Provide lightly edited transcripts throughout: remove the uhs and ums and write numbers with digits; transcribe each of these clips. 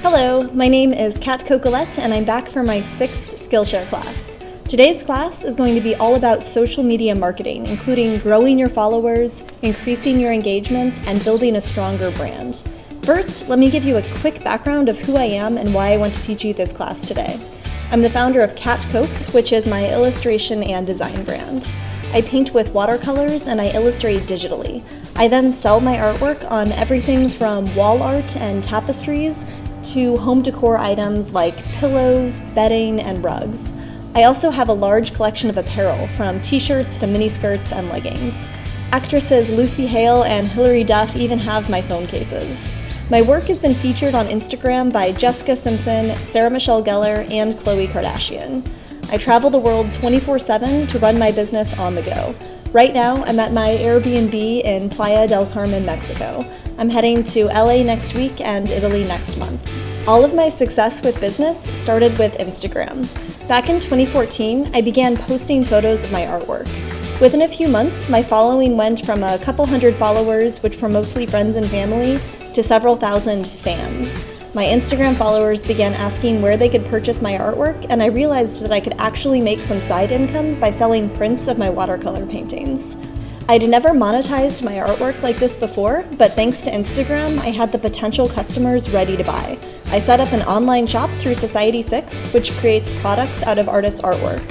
Hello, my name is Kat Cocolette and I'm back for my 6th Skillshare class. Today's class is going to be all about social media marketing, including growing your followers, increasing your engagement, and building a stronger brand. First, let me give you a quick background of who I am and why I want to teach you this class today. I'm the founder of Kat Coke, which is my illustration and design brand. I paint with watercolors and I illustrate digitally. I then sell my artwork on everything from wall art and tapestries to home decor items like pillows, bedding, and rugs. I also have a large collection of apparel, from t-shirts to miniskirts and leggings. Actresses Lucy Hale and Hilary Duff even have my phone cases. My work has been featured on Instagram by Jessica Simpson, Sarah Michelle Gellar, and Khloe Kardashian. I travel the world 24/7 to run my business on the go. Right now, I'm at my Airbnb in Playa del Carmen, Mexico. I'm heading to LA next week and Italy next month. All of my success with business started with Instagram. Back in 2014, I began posting photos of my artwork. Within a few months, my following went from a couple hundred followers, which were mostly friends and family, to several thousand fans. My Instagram followers began asking where they could purchase my artwork, and I realized that I could actually make some side income by selling prints of my watercolor paintings. I'd never monetized my artwork like this before, but thanks to Instagram, I had the potential customers ready to buy. I set up an online shop through Society6, which creates products out of artists' artwork.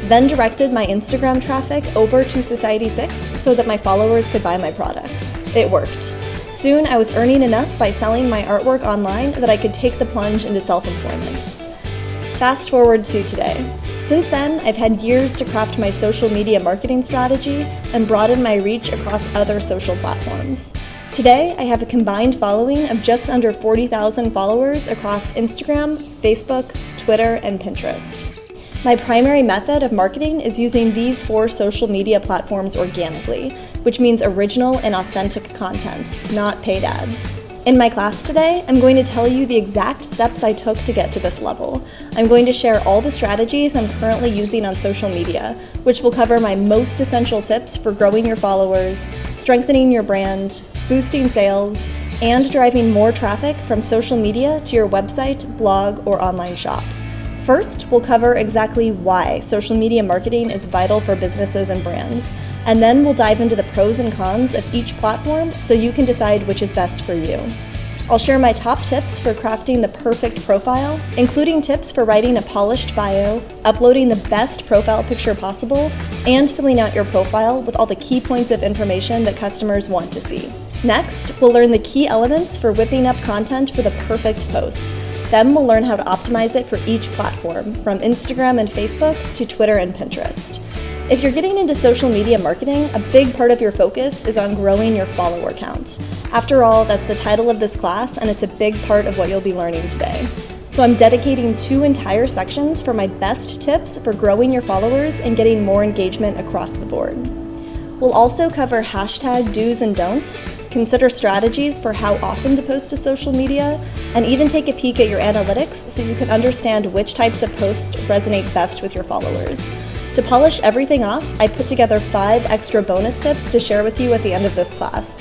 Then directed my Instagram traffic over to Society6 so that my followers could buy my products. It worked. Soon, I was earning enough by selling my artwork online that I could take the plunge into self-employment. Fast forward to today. Since then, I've had years to craft my social media marketing strategy and broaden my reach across other social platforms. Today, I have a combined following of just under 40,000 followers across Instagram, Facebook, Twitter, and Pinterest. My primary method of marketing is using these 4 social media platforms organically, which means original and authentic content, not paid ads. In my class today, I'm going to tell you the exact steps I took to get to this level. I'm going to share all the strategies I'm currently using on social media, which will cover my most essential tips for growing your followers, strengthening your brand, boosting sales, and driving more traffic from social media to your website, blog, or online shop. First, we'll cover exactly why social media marketing is vital for businesses and brands, and then we'll dive into the pros and cons of each platform so you can decide which is best for you. I'll share my top tips for crafting the perfect profile, including tips for writing a polished bio, uploading the best profile picture possible, and filling out your profile with all the key points of information that customers want to see. Next, we'll learn the key elements for whipping up content for the perfect post. Then we'll learn how to optimize it for each platform, from Instagram and Facebook to Twitter and Pinterest. If you're getting into social media marketing, a big part of your focus is on growing your follower count. After all, that's the title of this class, and it's a big part of what you'll be learning today. So I'm dedicating 2 entire sections for my best tips for growing your followers and getting more engagement across the board. We'll also cover hashtag do's and don'ts, consider strategies for how often to post to social media, and even take a peek at your analytics so you can understand which types of posts resonate best with your followers. To polish everything off, I put together 5 extra bonus tips to share with you at the end of this class.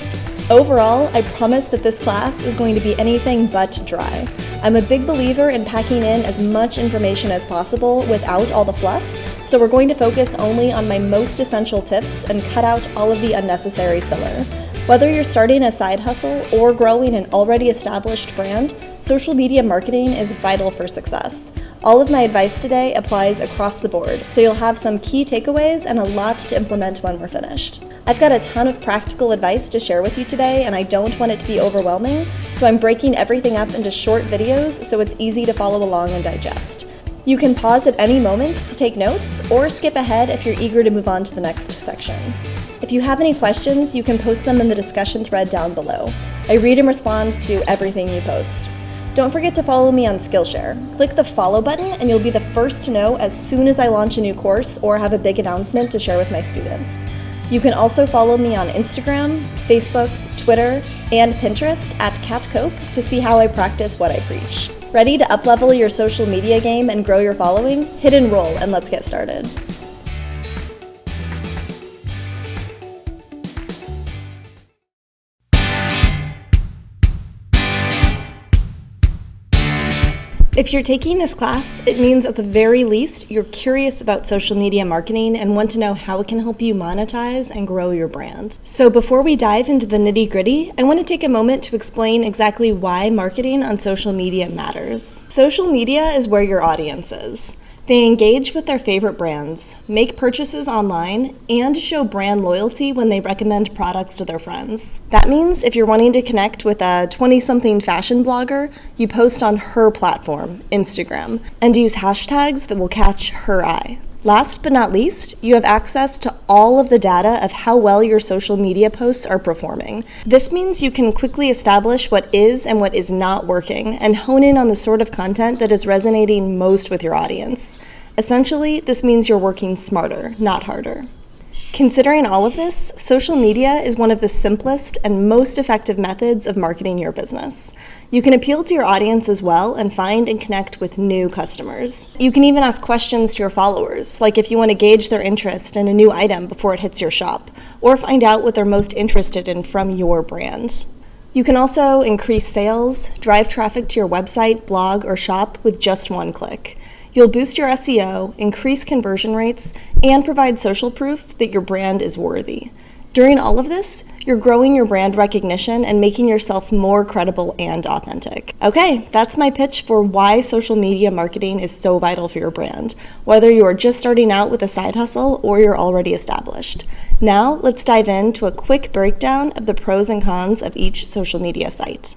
Overall, I promise that this class is going to be anything but dry. I'm a big believer in packing in as much information as possible without all the fluff, so we're going to focus only on my most essential tips and cut out all of the unnecessary filler. Whether you're starting a side hustle or growing an already established brand, social media marketing is vital for success. All of my advice today applies across the board, so you'll have some key takeaways and a lot to implement when we're finished. I've got a ton of practical advice to share with you today, and I don't want it to be overwhelming, so I'm breaking everything up into short videos so it's easy to follow along and digest. You can pause at any moment to take notes or skip ahead if you're eager to move on to the next section. If you have any questions, you can post them in the discussion thread down below. I read and respond to everything you post. Don't forget to follow me on Skillshare. Click the follow button and you'll be the first to know as soon as I launch a new course or have a big announcement to share with my students. You can also follow me on Instagram, Facebook, Twitter, and Pinterest at Kat Coke to see how I practice what I preach. Ready to uplevel your social media game and grow your following? Hit enroll and let's get started. If you're taking this class, it means at the very least you're curious about social media marketing and want to know how it can help you monetize and grow your brand. So before we dive into the nitty-gritty, I want to take a moment to explain exactly why marketing on social media matters. Social media is where your audience is. They engage with their favorite brands, make purchases online, and show brand loyalty when they recommend products to their friends. That means if you're wanting to connect with a 20-something fashion blogger, you post on her platform, Instagram, and use hashtags that will catch her eye. Last but not least, you have access to all of the data of how well your social media posts are performing. This means you can quickly establish what is and what is not working and hone in on the sort of content that is resonating most with your audience. Essentially, this means you're working smarter, not harder. Considering all of this, social media is one of the simplest and most effective methods of marketing your business. You can appeal to your audience as well and find and connect with new customers. You can even ask questions to your followers, like if you want to gauge their interest in a new item before it hits your shop, or find out what they're most interested in from your brand. You can also increase sales, drive traffic to your website, blog, or shop with just one click. You'll boost your SEO, increase conversion rates, and provide social proof that your brand is worthy. During all of this, you're growing your brand recognition and making yourself more credible and authentic. Okay, that's my pitch for why social media marketing is so vital for your brand, whether you are just starting out with a side hustle or you're already established. Now, let's dive into a quick breakdown of the pros and cons of each social media site.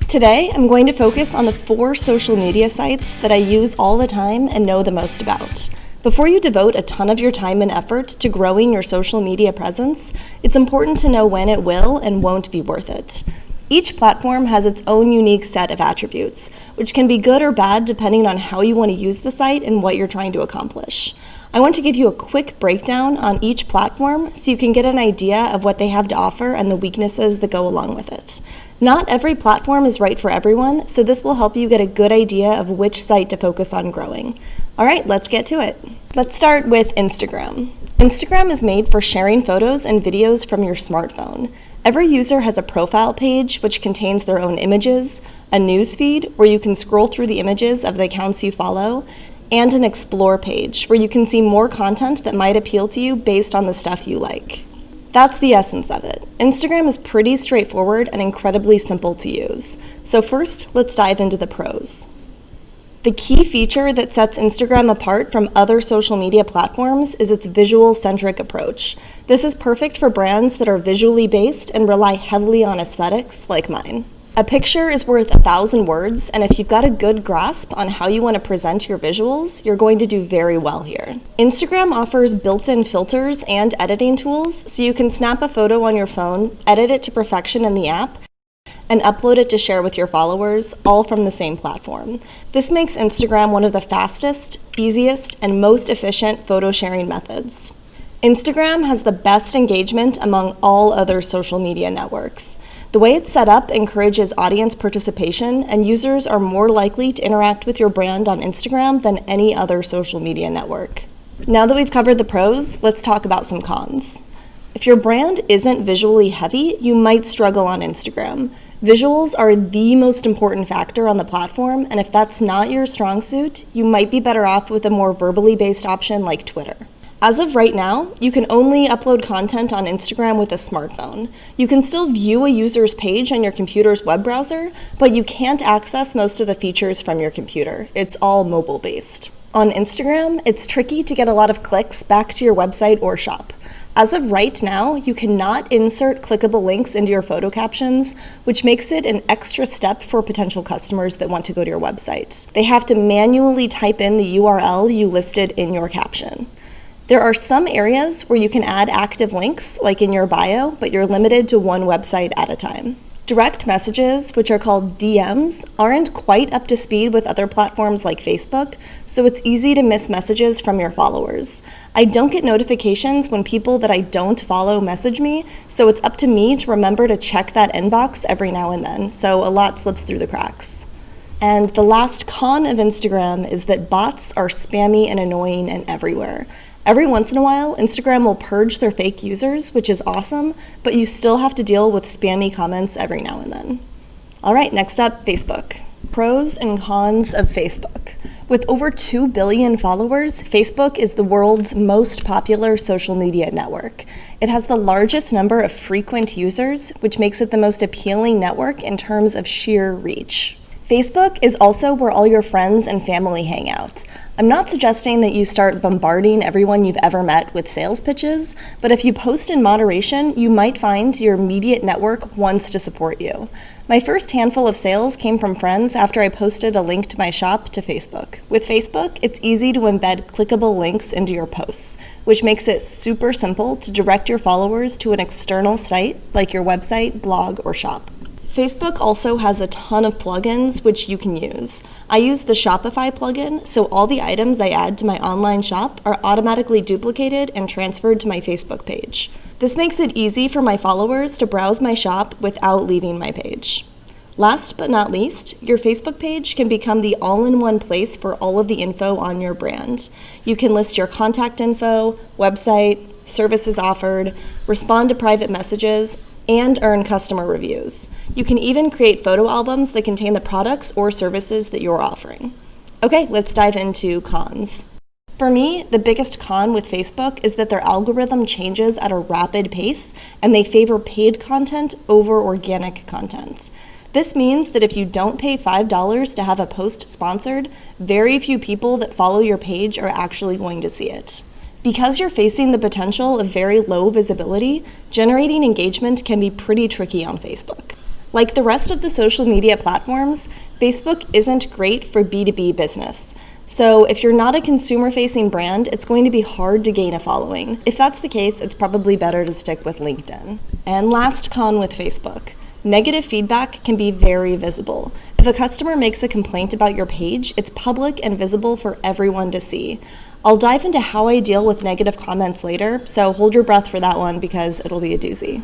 Today, I'm going to focus on the 4 social media sites that I use all the time and know the most about. Before you devote a ton of your time and effort to growing your social media presence, it's important to know when it will and won't be worth it. Each platform has its own unique set of attributes, which can be good or bad depending on how you want to use the site and what you're trying to accomplish. I want to give you a quick breakdown on each platform so you can get an idea of what they have to offer and the weaknesses that go along with it. Not every platform is right for everyone, so this will help you get a good idea of which site to focus on growing. All right, let's get to it. Let's start with Instagram. Instagram is made for sharing photos and videos from your smartphone. Every user has a profile page which contains their own images, a news feed where you can scroll through the images of the accounts you follow, and an explore page where you can see more content that might appeal to you based on the stuff you like. That's the essence of it. Instagram is pretty straightforward and incredibly simple to use. So first, let's dive into the pros. The key feature that sets Instagram apart from other social media platforms is its visual-centric approach. This is perfect for brands that are visually based and rely heavily on aesthetics like mine. A picture is worth 1,000 words, and if you've got a good grasp on how you want to present your visuals, you're going to do very well here. Instagram offers built-in filters and editing tools, so you can snap a photo on your phone, edit it to perfection in the app, and upload it to share with your followers, all from the same platform. This makes Instagram one of the fastest, easiest, and most efficient photo sharing methods. Instagram has the best engagement among all other social media networks. The way it's set up encourages audience participation, and users are more likely to interact with your brand on Instagram than any other social media network. Now that we've covered the pros, let's talk about some cons. If your brand isn't visually heavy, you might struggle on Instagram. Visuals are the most important factor on the platform, and if that's not your strong suit, you might be better off with a more verbally based option like Twitter. As of right now, you can only upload content on Instagram with a smartphone. You can still view a user's page on your computer's web browser, but you can't access most of the features from your computer. It's all mobile-based. On Instagram, it's tricky to get a lot of clicks back to your website or shop. As of right now, you cannot insert clickable links into your photo captions, which makes it an extra step for potential customers that want to go to your website. They have to manually type in the URL you listed in your caption. There are some areas where you can add active links, like in your bio, but you're limited to one website at a time. Direct messages, which are called DMs, aren't quite up to speed with other platforms like Facebook, so it's easy to miss messages from your followers. I don't get notifications when people that I don't follow message me, so it's up to me to remember to check that inbox every now and then, so a lot slips through the cracks. And the last con of Instagram is that bots are spammy and annoying and everywhere. Every once in a while, Instagram will purge their fake users, which is awesome, but you still have to deal with spammy comments every now and then. All right, next up, Facebook. Pros and cons of Facebook. With over 2 billion followers, Facebook is the world's most popular social media network. It has the largest number of frequent users, which makes it the most appealing network in terms of sheer reach. Facebook is also where all your friends and family hang out. I'm not suggesting that you start bombarding everyone you've ever met with sales pitches, but if you post in moderation, you might find your immediate network wants to support you. My first handful of sales came from friends after I posted a link to my shop to Facebook. With Facebook, it's easy to embed clickable links into your posts, which makes it super simple to direct your followers to an external site like your website, blog, or shop. Facebook also has a ton of plugins which you can use. I use the Shopify plugin, so all the items I add to my online shop are automatically duplicated and transferred to my Facebook page. This makes it easy for my followers to browse my shop without leaving my page. Last but not least, your Facebook page can become the all-in-one place for all of the info on your brand. You can list your contact info, website, services offered, respond to private messages, and earn customer reviews. You can even create photo albums that contain the products or services that you're offering. Okay, let's dive into cons. For me, the biggest con with Facebook is that their algorithm changes at a rapid pace and they favor paid content over organic content. This means that if you don't pay $5 to have a post sponsored, very few people that follow your page are actually going to see it. Because you're facing the potential of very low visibility, generating engagement can be pretty tricky on Facebook. Like the rest of the social media platforms, Facebook isn't great for B2B business. So if you're not a consumer-facing brand, it's going to be hard to gain a following. If that's the case, it's probably better to stick with LinkedIn. And last con with Facebook. Negative feedback can be very visible. If a customer makes a complaint about your page, it's public and visible for everyone to see. I'll dive into how I deal with negative comments later, so hold your breath for that one because it'll be a doozy.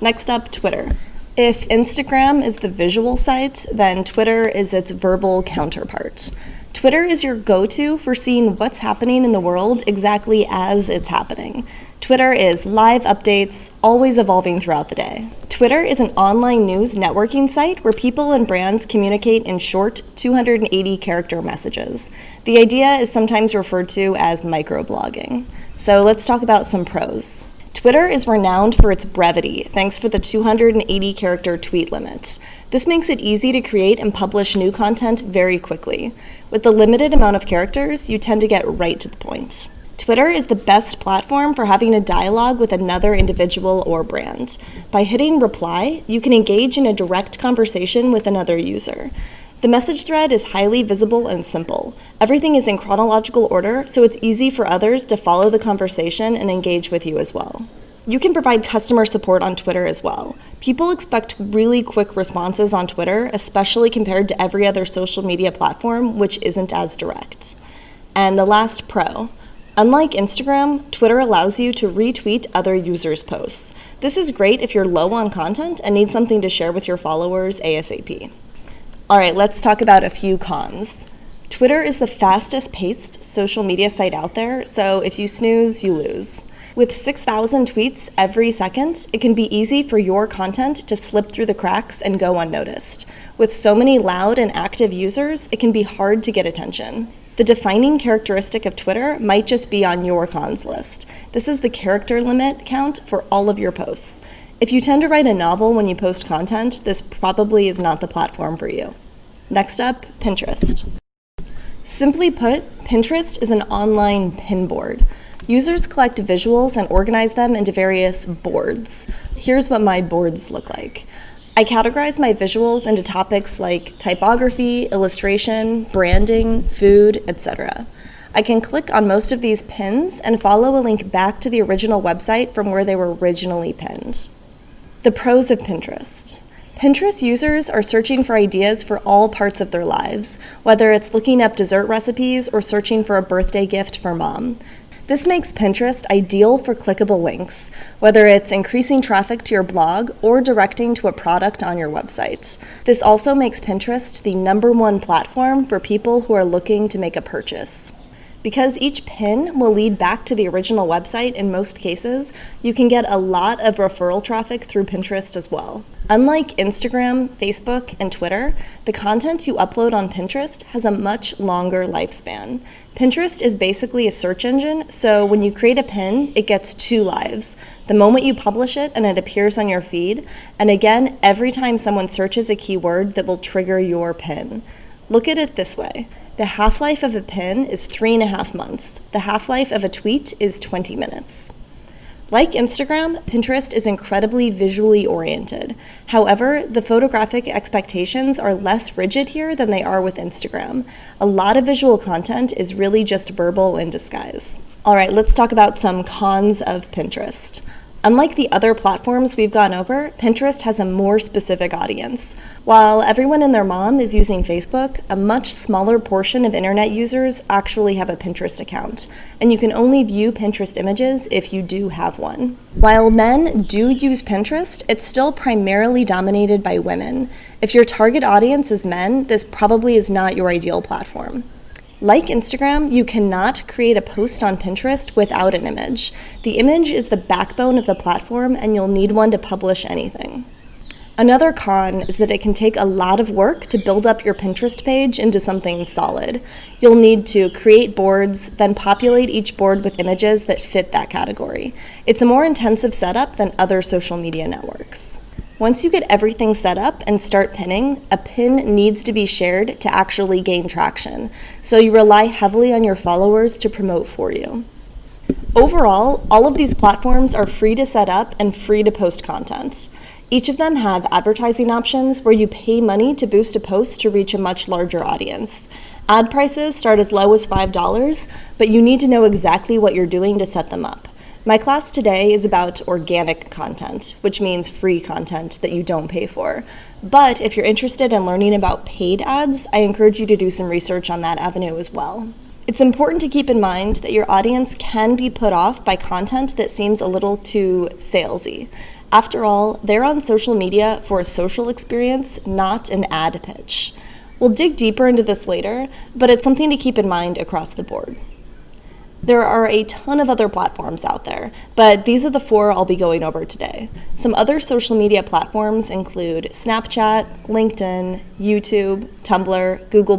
Next up, Twitter. If Instagram is the visual site, then Twitter is its verbal counterpart. Twitter is your go-to for seeing what's happening in the world exactly as it's happening. Twitter is live updates, always evolving throughout the day. Twitter is an online news networking site where people and brands communicate in short 280-character messages. The idea is sometimes referred to as microblogging. So let's talk about some pros. Twitter is renowned for its brevity, thanks for the 280-character tweet limit. This makes it easy to create and publish new content very quickly. With the limited amount of characters, you tend to get right to the point. Twitter is the best platform for having a dialogue with another individual or brand. By hitting reply, you can engage in a direct conversation with another user. The message thread is highly visible and simple. Everything is in chronological order, so it's easy for others to follow the conversation and engage with you as well. You can provide customer support on Twitter as well. People expect really quick responses on Twitter, especially compared to every other social media platform, which isn't as direct. And the last pro. Unlike Instagram, Twitter allows you to retweet other users' posts. This is great if you're low on content and need something to share with your followers ASAP. All right, let's talk about a few cons. Twitter is the fastest-paced social media site out there, so if you snooze, you lose. With 6,000 tweets every second, it can be easy for your content to slip through the cracks and go unnoticed. With so many loud and active users, it can be hard to get attention. The defining characteristic of Twitter might just be on your cons list. This is the character limit count for all of your posts. If you tend to write a novel when you post content, this probably is not the platform for you. Next up, Pinterest. Simply put, Pinterest is an online pin board. Users collect visuals and organize them into various boards. Here's what my boards look like. I categorize my visuals into topics like typography, illustration, branding, food, etc. I can click on most of these pins and follow a link back to the original website from where they were originally pinned. The pros of Pinterest. Pinterest users are searching for ideas for all parts of their lives, whether it's looking up dessert recipes or searching for a birthday gift for mom. This makes Pinterest ideal for clickable links, whether it's increasing traffic to your blog or directing to a product on your website. This also makes Pinterest the #1 platform for people who are looking to make a purchase. Because each pin will lead back to the original website in most cases, you can get a lot of referral traffic through Pinterest as well. Unlike Instagram, Facebook, and Twitter, the content you upload on Pinterest has a much longer lifespan. Pinterest is basically a search engine, so when you create a pin, it gets 2 lives. The moment you publish it and it appears on your feed, and again, every time someone searches a keyword that will trigger your pin. Look at it this way. The half-life of a pin is 3.5 months. The half-life of a tweet is 20 minutes. Like Instagram, Pinterest is incredibly visually oriented. However, the photographic expectations are less rigid here than they are with Instagram. A lot of visual content is really just verbal in disguise. All right, let's talk about some cons of Pinterest. Unlike the other platforms we've gone over, Pinterest has a more specific audience. While everyone and their mom is using Facebook, a much smaller portion of internet users actually have a Pinterest account, and you can only view Pinterest images if you do have one. While men do use Pinterest, it's still primarily dominated by women. If your target audience is men, this probably is not your ideal platform. Like Instagram, you cannot create a post on Pinterest without an image. The image is the backbone of the platform, and you'll need one to publish anything. Another con is that it can take a lot of work to build up your Pinterest page into something solid. You'll need to create boards, then populate each board with images that fit that category. It's a more intensive setup than other social media networks. Once you get everything set up and start pinning, a pin needs to be shared to actually gain traction, so you rely heavily on your followers to promote for you. Overall, all of these platforms are free to set up and free to post content. Each of them have advertising options where you pay money to boost a post to reach a much larger audience. Ad prices start as low as $5, but you need to know exactly what you're doing to set them up. My class today is about organic content, which means free content that you don't pay for. But if you're interested in learning about paid ads, I encourage you to do some research on that avenue as well. It's important to keep in mind that your audience can be put off by content that seems a little too salesy. After all, they're on social media for a social experience, not an ad pitch. We'll dig deeper into this later, but it's something to keep in mind across the board. There are a ton of other platforms out there, but these are the 4 I'll be going over today. Some other social media platforms include Snapchat, LinkedIn, YouTube, Tumblr, Google+,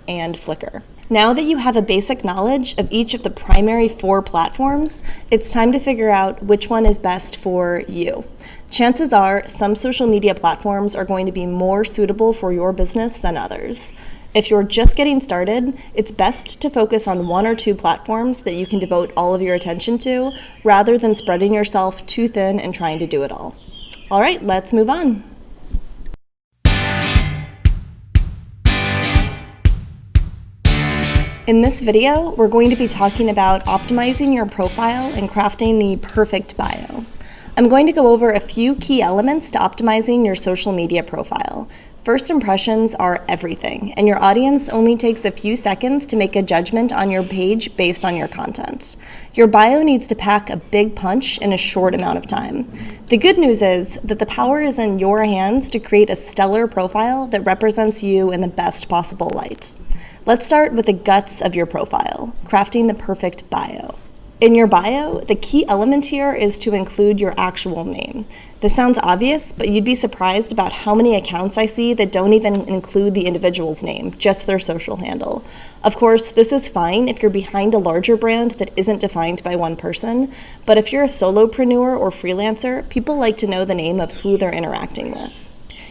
and Flickr. Now that you have a basic knowledge of each of the primary 4 platforms, it's time to figure out which one is best for you. Chances are some social media platforms are going to be more suitable for your business than others. If you're just getting started, it's best to focus on 1 or 2 platforms that you can devote all of your attention to, rather than spreading yourself too thin and trying to do it all. All right, let's move on. In this video, we're going to be talking about optimizing your profile and crafting the perfect bio. I'm going to go over a few key elements to optimizing your social media profile. First impressions are everything, and your audience only takes a few seconds to make a judgment on your page based on your content. Your bio needs to pack a big punch in a short amount of time. The good news is that the power is in your hands to create a stellar profile that represents you in the best possible light. Let's start with the guts of your profile, crafting the perfect bio. In your bio, the key element here is to include your actual name. This sounds obvious, but you'd be surprised about how many accounts I see that don't even include the individual's name, just their social handle. Of course, this is fine if you're behind a larger brand that isn't defined by one person, but if you're a solopreneur or freelancer, people like to know the name of who they're interacting with.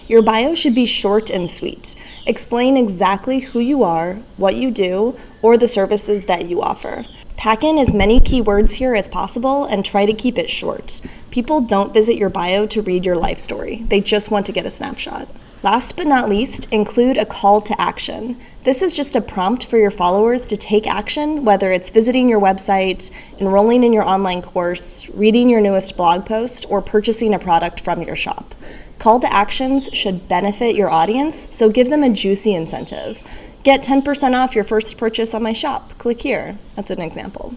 Your bio should be short and sweet. Explain exactly who you are, what you do, or the services that you offer. Pack in as many keywords here as possible and try to keep it short. People don't visit your bio to read your life story. They just want to get a snapshot. Last but not least, include a call to action. This is just a prompt for your followers to take action, whether it's visiting your website, enrolling in your online course, reading your newest blog post, or purchasing a product from your shop. Call to actions should benefit your audience, so give them a juicy incentive. Get 10% off your first purchase on my shop. Click here. That's an example.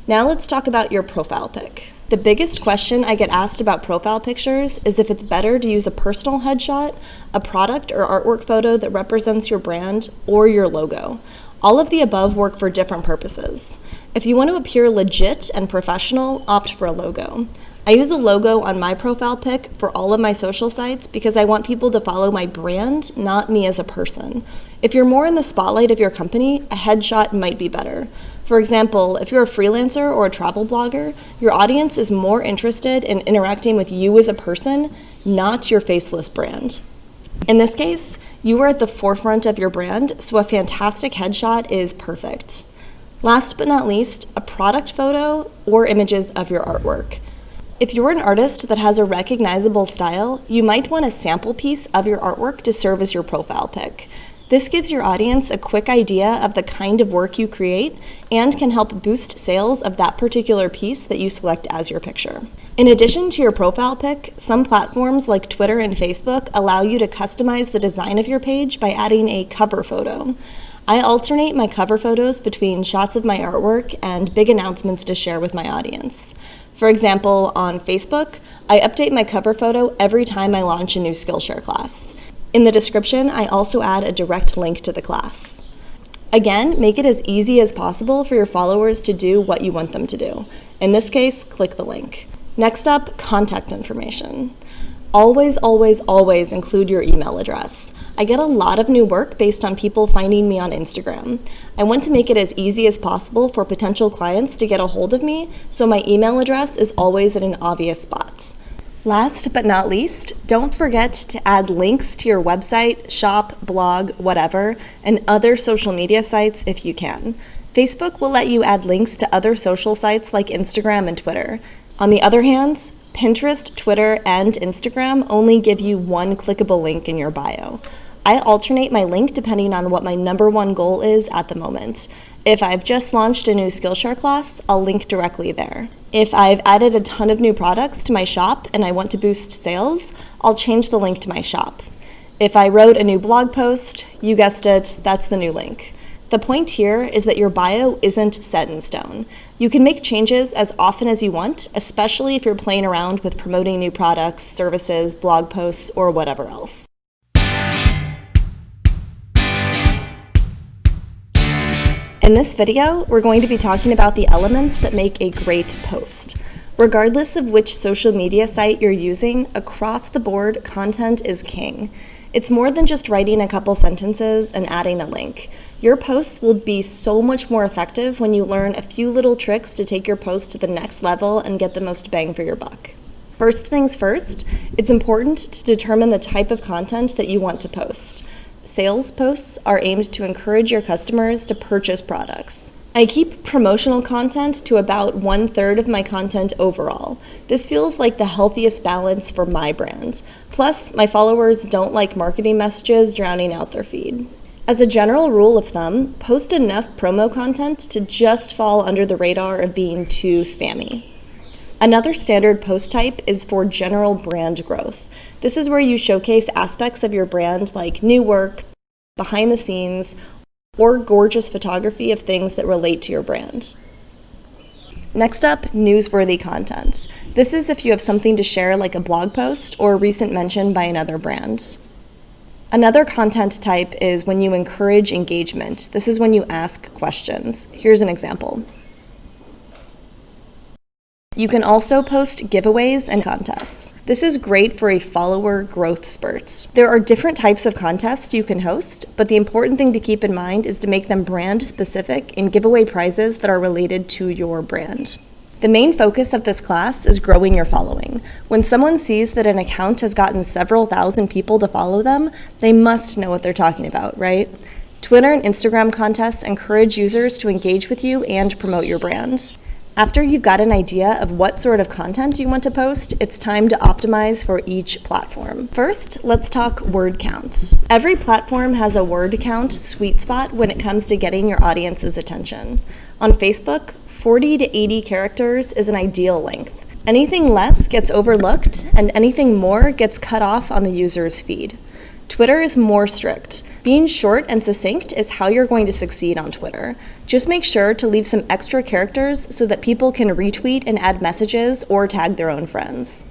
Now let's talk about your profile pic. The biggest question I get asked about profile pictures is if it's better to use a personal headshot, a product or artwork photo that represents your brand, or your logo. All of the above work for different purposes. If you want to appear legit and professional, opt for a logo. I use a logo on my profile pic for all of my social sites because I want people to follow my brand, not me as a person. If you're more in the spotlight of your company, a headshot might be better. For example, if you're a freelancer or a travel blogger, your audience is more interested in interacting with you as a person, not your faceless brand. In this case, you are at the forefront of your brand, so a fantastic headshot is perfect. Last but not least, a product photo or images of your artwork. If you're an artist that has a recognizable style, you might want a sample piece of your artwork to serve as your profile pic. This gives your audience a quick idea of the kind of work you create and can help boost sales of that particular piece that you select as your picture. In addition to your profile pic, some platforms like Twitter and Facebook allow you to customize the design of your page by adding a cover photo. I alternate my cover photos between shots of my artwork and big announcements to share with my audience. For example, on Facebook, I update my cover photo every time I launch a new Skillshare class. In the description, I also add a direct link to the class. Again, make it as easy as possible for your followers to do what you want them to do. In this case, click the link. Next up, contact information. Always, always, always include your email address. I get a lot of new work based on people finding me on Instagram. I want to make it as easy as possible for potential clients to get a hold of me, so my email address is always in an obvious spot. Last but not least, don't forget to add links to your website, shop, blog, whatever, and other social media sites if you can. Facebook will let you add links to other social sites like Instagram and Twitter. On the other hand, Pinterest, Twitter, and Instagram only give you one clickable link in your bio. I alternate my link depending on what my number one goal is at the moment. If I've just launched a new Skillshare class, I'll link directly there. If I've added a ton of new products to my shop and I want to boost sales, I'll change the link to my shop. If I wrote a new blog post, you guessed it, that's the new link. The point here is that your bio isn't set in stone. You can make changes as often as you want, especially if you're playing around with promoting new products, services, blog posts, or whatever else. In this video, we're going to be talking about the elements that make a great post. Regardless of which social media site you're using, across the board, content is king. It's more than just writing a couple sentences and adding a link. Your posts will be so much more effective when you learn a few little tricks to take your post to the next level and get the most bang for your buck. First things first, it's important to determine the type of content that you want to post. Sales posts are aimed to encourage your customers to purchase products. I keep promotional content to about 1/3 of my content overall. This feels like the healthiest balance for my brand. Plus, my followers don't like marketing messages drowning out their feed. As a general rule of thumb, post enough promo content to just fall under the radar of being too spammy. Another standard post type is for general brand growth. This is where you showcase aspects of your brand like new work, behind the scenes, or gorgeous photography of things that relate to your brand. Next up, newsworthy content. This is if you have something to share like a blog post or a recent mention by another brand. Another content type is when you encourage engagement. This is when you ask questions. Here's an example. You can also post giveaways and contests. This is great for a follower growth spurt. There are different types of contests you can host, but the important thing to keep in mind is to make them brand specific and give away prizes that are related to your brand. The main focus of this class is growing your following. When someone sees that an account has gotten several thousand people to follow them, they must know what they're talking about, right? Twitter and Instagram contests encourage users to engage with you and promote your brand. After you've got an idea of what sort of content you want to post, it's time to optimize for each platform. First, let's talk word counts. Every platform has a word count sweet spot when it comes to getting your audience's attention. On Facebook, 40 to 80 characters is an ideal length. Anything less gets overlooked, and anything more gets cut off on the user's feed. Twitter is more strict. Being short and succinct is how you're going to succeed on Twitter. Just make sure to leave some extra characters so that people can retweet and add messages or tag their own friends.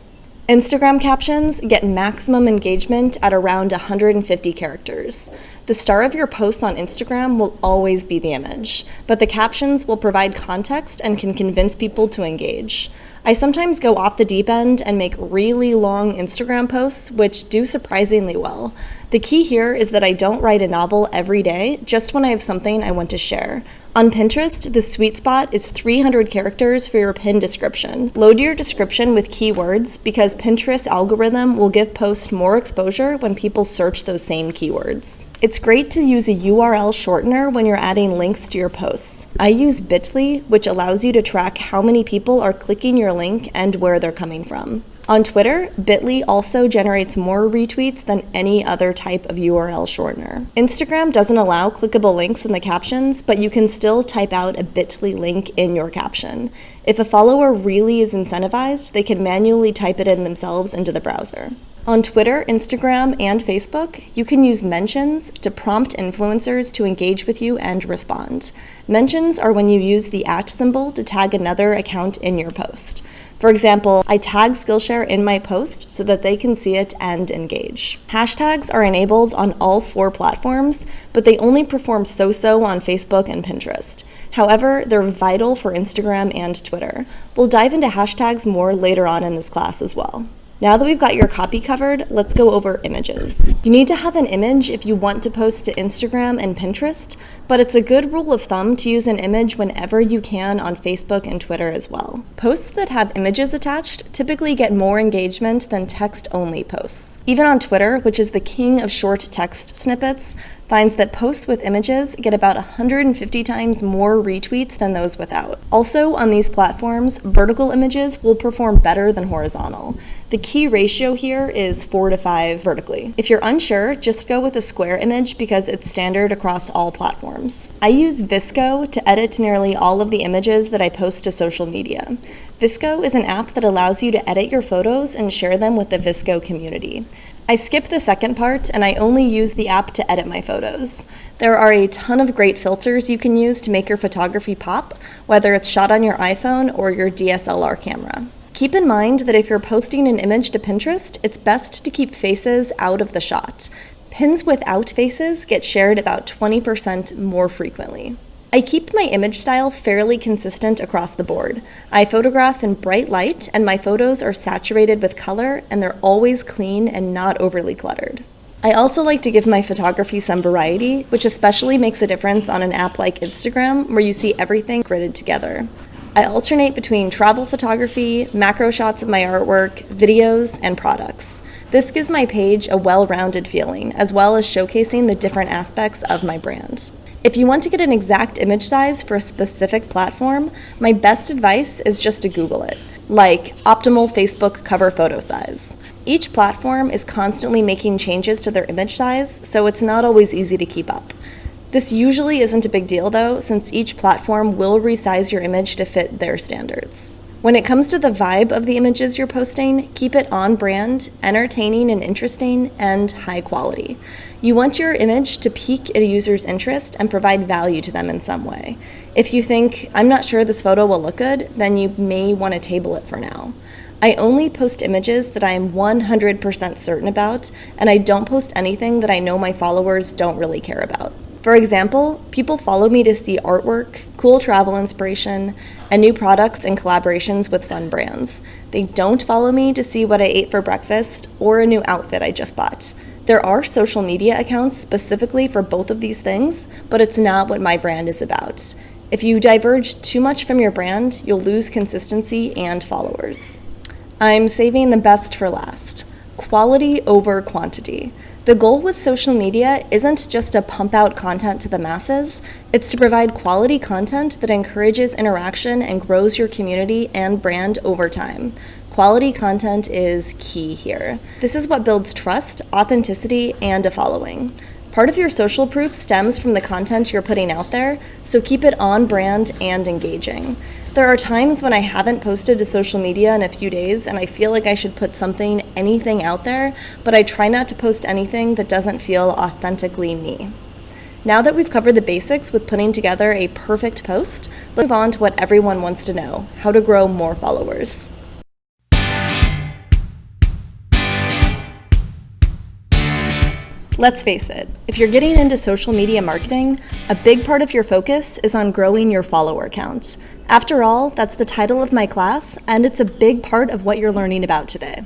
Instagram captions get maximum engagement at around 150 characters. The star of your posts on Instagram will always be the image, but the captions will provide context and can convince people to engage. I sometimes go off the deep end and make really long Instagram posts, which do surprisingly well. The key here is that I don't write a novel every day, just when I have something I want to share. On Pinterest, the sweet spot is 300 characters for your pin description. Load your description with keywords because Pinterest's algorithm will give posts more exposure when people search those same keywords. It's great to use a URL shortener when you're adding links to your posts. I use Bitly, which allows you to track how many people are clicking your link and where they're coming from. On Twitter, Bitly also generates more retweets than any other type of URL shortener. Instagram doesn't allow clickable links in the captions, but you can still type out a Bitly link in your caption. If a follower really is incentivized, they can manually type it in themselves into the browser. On Twitter, Instagram, and Facebook, you can use mentions to prompt influencers to engage with you and respond. Mentions are when you use the @ symbol to tag another account in your post. For example, I tag Skillshare in my post so that they can see it and engage. Hashtags are enabled on all 4 platforms, but they only perform so-so on Facebook and Pinterest. However, they're vital for Instagram and Twitter. We'll dive into hashtags more later on in this class as well. Now that we've got your copy covered, let's go over images. You need to have an image if you want to post to Instagram and Pinterest, but it's a good rule of thumb to use an image whenever you can on Facebook and Twitter as well. Posts that have images attached typically get more engagement than text-only posts. Even on Twitter, which is the king of short text snippets, finds that posts with images get about 150 times more retweets than those without. Also, on these platforms, vertical images will perform better than horizontal. The key ratio here is 4 to 5 vertically. If you're unsure, just go with a square image because it's standard across all platforms. I use Visco to edit nearly all of the images that I post to social media. Visco is an app that allows you to edit your photos and share them with the Visco community. I skip the second part and I only use the app to edit my photos. There are a ton of great filters you can use to make your photography pop, whether it's shot on your iPhone or your DSLR camera. Keep in mind that if you're posting an image to Pinterest, it's best to keep faces out of the shot. Pins without faces get shared about 20% more frequently. I keep my image style fairly consistent across the board. I photograph in bright light, and my photos are saturated with color, and they're always clean and not overly cluttered. I also like to give my photography some variety, which especially makes a difference on an app like Instagram, where you see everything gridded together. I alternate between travel photography, macro shots of my artwork, videos, and products. This gives my page a well-rounded feeling, as well as showcasing the different aspects of my brand. If you want to get an exact image size for a specific platform, my best advice is just to Google it, like optimal Facebook cover photo size. Each platform is constantly making changes to their image size, so it's not always easy to keep up. This usually isn't a big deal though, since each platform will resize your image to fit their standards. When it comes to the vibe of the images you're posting, keep it on brand, entertaining and interesting, and high quality. You want your image to pique a user's interest and provide value to them in some way. If you think, I'm not sure this photo will look good, then you may want to table it for now. I only post images that I am 100% certain about, and I don't post anything that I know my followers don't really care about. For example, people follow me to see artwork, cool travel inspiration, and new products and collaborations with fun brands. They don't follow me to see what I ate for breakfast or a new outfit I just bought. There are social media accounts specifically for both of these things, but it's not what my brand is about. If you diverge too much from your brand, you'll lose consistency and followers. I'm saving the best for last. Quality over quantity. The goal with social media isn't just to pump out content to the masses, it's to provide quality content that encourages interaction and grows your community and brand over time. Quality content is key here. This is what builds trust, authenticity, and a following. Part of your social proof stems from the content you're putting out there, so keep it on brand and engaging. There are times when I haven't posted to social media in a few days and I feel like I should put anything out there, but I try not to post anything that doesn't feel authentically me. Now that we've covered the basics with putting together a perfect post, let's move on to what everyone wants to know: how to grow more followers. Let's face it, if you're getting into social media marketing, a big part of your focus is on growing your follower count. After all, that's the title of my class, and it's a big part of what you're learning about today.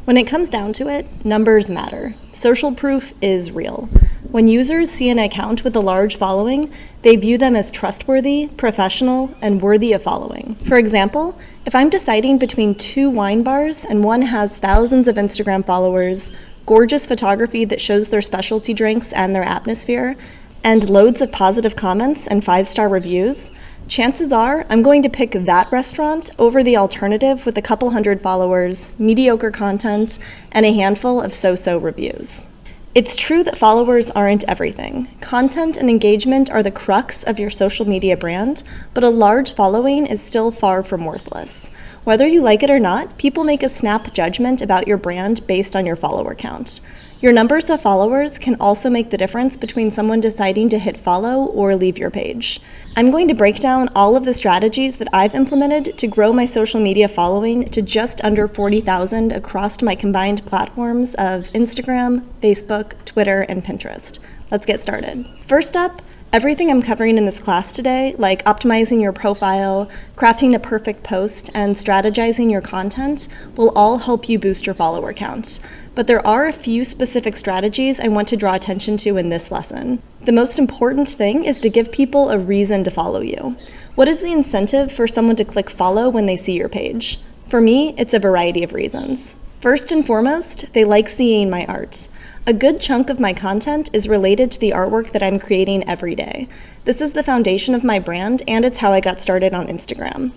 When it comes down to it, numbers matter. Social proof is real. When users see an account with a large following, they view them as trustworthy, professional, and worthy of following. For example, if I'm deciding between two wine bars and one has thousands of Instagram followers, gorgeous photography that shows their specialty drinks and their atmosphere, and loads of positive comments and 5-star reviews, chances are I'm going to pick that restaurant over the alternative with a couple hundred followers, mediocre content, and a handful of so-so reviews. It's true that followers aren't everything. Content and engagement are the crux of your social media brand, but a large following is still far from worthless. Whether you like it or not, people make a snap judgment about your brand based on your follower count. Your numbers of followers can also make the difference between someone deciding to hit follow or leave your page. I'm going to break down all of the strategies that I've implemented to grow my social media following to just under 40,000 across my combined platforms of Instagram, Facebook, Twitter, and Pinterest. Let's get started. First up, everything I'm covering in this class today, like optimizing your profile, crafting a perfect post, and strategizing your content, will all help you boost your follower count. But there are a few specific strategies I want to draw attention to in this lesson. The most important thing is to give people a reason to follow you. What is the incentive for someone to click follow when they see your page? For me, it's a variety of reasons. First and foremost, they like seeing my art. A good chunk of my content is related to the artwork that I'm creating every day. This is the foundation of my brand, and it's how I got started on Instagram.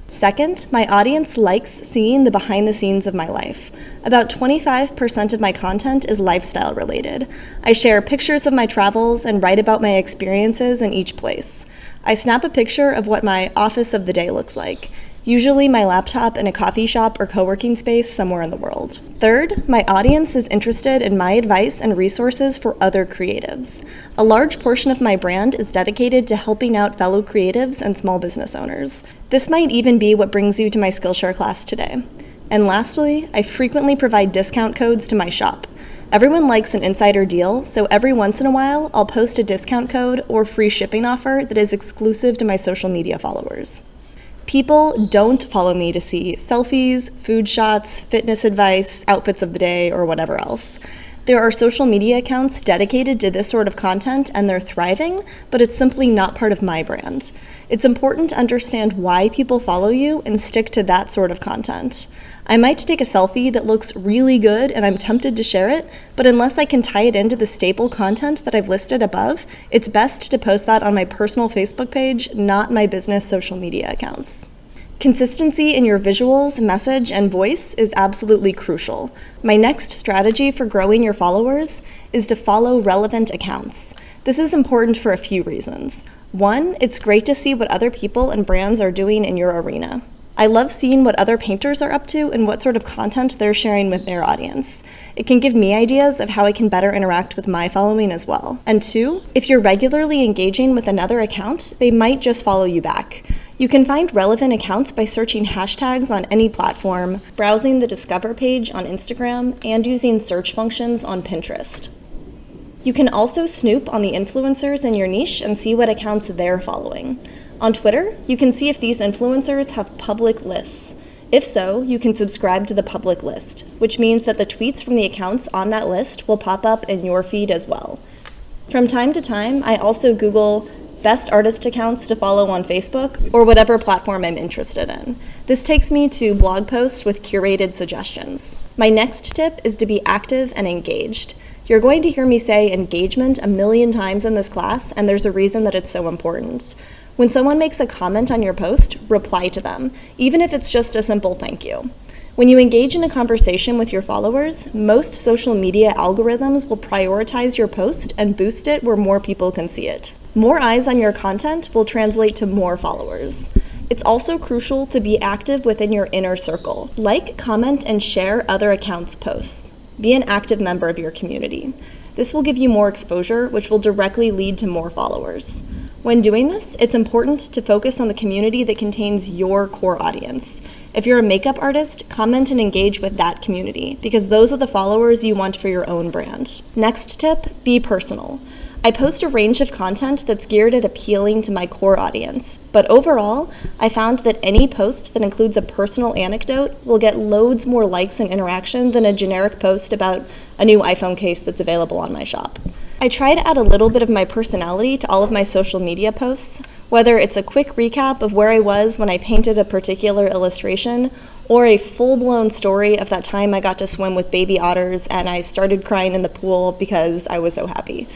Second, my audience likes seeing the behind the scenes of my life. About 25% of my content is lifestyle related. I share pictures of my travels and write about my experiences in each place. I snap a picture of what my office of the day looks like. Usually my laptop in a coffee shop or co-working space somewhere in the world. Third, my audience is interested in my advice and resources for other creatives. A large portion of my brand is dedicated to helping out fellow creatives and small business owners. This might even be what brings you to my Skillshare class today. And lastly, I frequently provide discount codes to my shop. Everyone likes an insider deal, so every once in a while, I'll post a discount code or free shipping offer that is exclusive to my social media followers. People don't follow me to see selfies, food shots, fitness advice, outfits of the day, or whatever else. There are social media accounts dedicated to this sort of content and they're thriving, but it's simply not part of my brand. It's important to understand why people follow you and stick to that sort of content. I might take a selfie that looks really good and I'm tempted to share it, but unless I can tie it into the staple content that I've listed above, it's best to post that on my personal Facebook page, not my business social media accounts. Consistency in your visuals, message, and voice is absolutely crucial. My next strategy for growing your followers is to follow relevant accounts. This is important for a few reasons. One, it's great to see what other people and brands are doing in your arena. I love seeing what other painters are up to and what sort of content they're sharing with their audience. It can give me ideas of how I can better interact with my following as well. And two, if you're regularly engaging with another account, they might just follow you back. You can find relevant accounts by searching hashtags on any platform, browsing the Discover page on Instagram, and using search functions on Pinterest. You can also snoop on the influencers in your niche and see what accounts they're following. On Twitter, you can see if these influencers have public lists. If so, you can subscribe to the public list, which means that the tweets from the accounts on that list will pop up in your feed as well. From time to time, I also Google best artist accounts to follow on Facebook or whatever platform I'm interested in. This takes me to blog posts with curated suggestions. My next tip is to be active and engaged. You're going to hear me say engagement a million times in this class, and there's a reason that it's so important. When someone makes a comment on your post, reply to them, even if it's just a simple thank you. When you engage in a conversation with your followers, most social media algorithms will prioritize your post and boost it where more people can see it. More eyes on your content will translate to more followers. It's also crucial to be active within your inner circle. Like, comment, and share other accounts' posts. Be an active member of your community. This will give you more exposure, which will directly lead to more followers. When doing this, it's important to focus on the community that contains your core audience. If you're a makeup artist, comment and engage with that community, because those are the followers you want for your own brand. Next tip, be personal. I post a range of content that's geared at appealing to my core audience, but overall, I found that any post that includes a personal anecdote will get loads more likes and interaction than a generic post about a new iPhone case that's available on my shop. I try to add a little bit of my personality to all of my social media posts, whether it's a quick recap of where I was when I painted a particular illustration, or a full-blown story of that time I got to swim with baby otters and I started crying in the pool because I was so happy.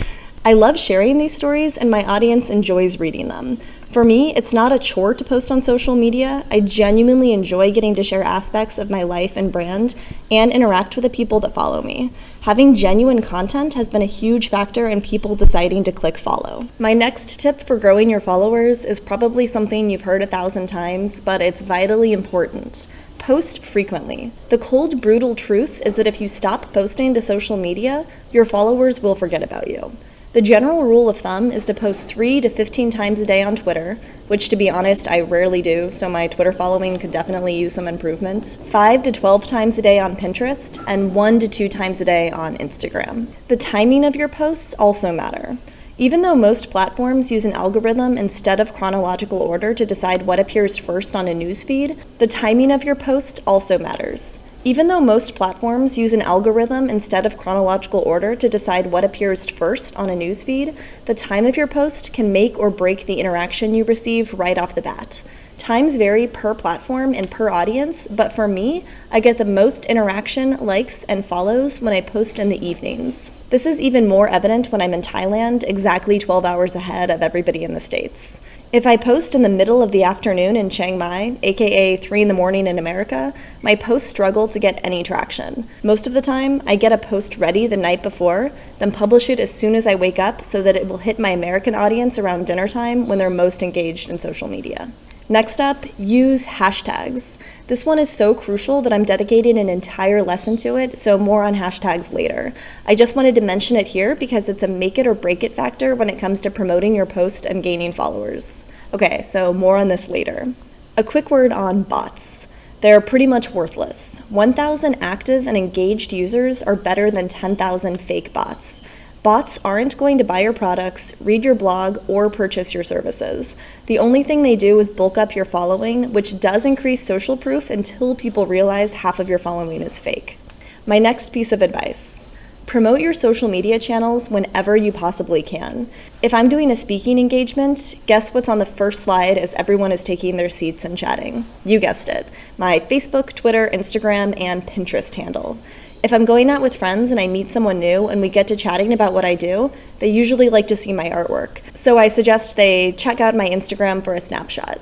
I love sharing these stories and my audience enjoys reading them. For me, it's not a chore to post on social media. I genuinely enjoy getting to share aspects of my life and brand and interact with the people that follow me. Having genuine content has been a huge factor in people deciding to click follow. My next tip for growing your followers is probably something you've heard 1,000 times, but it's vitally important. Post frequently. The cold, brutal truth is that if you stop posting to social media, your followers will forget about you. The general rule of thumb is to post 3 to 15 times a day on Twitter, which to be honest, I rarely do, so my Twitter following could definitely use some improvement, 5 to 12 times a day on Pinterest, and 1 to 2 times a day on Instagram. The timing of your posts also matter. Even though most platforms use an algorithm instead of chronological order to decide what appears first on a newsfeed, the timing of your post also matters. Even though most platforms use an algorithm instead of chronological order to decide what appears first on a newsfeed, the time of your post can make or break the interaction you receive right off the bat. Times vary per platform and per audience, but for me, I get the most interaction, likes, and follows when I post in the evenings. This is even more evident when I'm in Thailand, exactly 12 hours ahead of everybody in the States. If I post in the middle of the afternoon in Chiang Mai, aka 3 in the morning in America, my posts struggle to get any traction. Most of the time, I get a post ready the night before, then publish it as soon as I wake up so that it will hit my American audience around dinner time when they're most engaged in social media. Next up, use hashtags. This one is so crucial that I'm dedicating an entire lesson to it, so more on hashtags later. I just wanted to mention it here because it's a make it or break it factor when it comes to promoting your post and gaining followers. Okay, so more on this later. A quick word on bots. They're pretty much worthless. 1,000 active and engaged users are better than 10,000 fake bots. Bots aren't going to buy your products, read your blog, or purchase your services. The only thing they do is bulk up your following, which does increase social proof until people realize half of your following is fake. My next piece of advice. Promote your social media channels whenever you possibly can. If I'm doing a speaking engagement, guess what's on the first slide as everyone is taking their seats and chatting? You guessed it, my Facebook, Twitter, Instagram, and Pinterest handle. If I'm going out with friends and I meet someone new and we get to chatting about what I do, they usually like to see my artwork. So I suggest they check out my Instagram for a snapshot.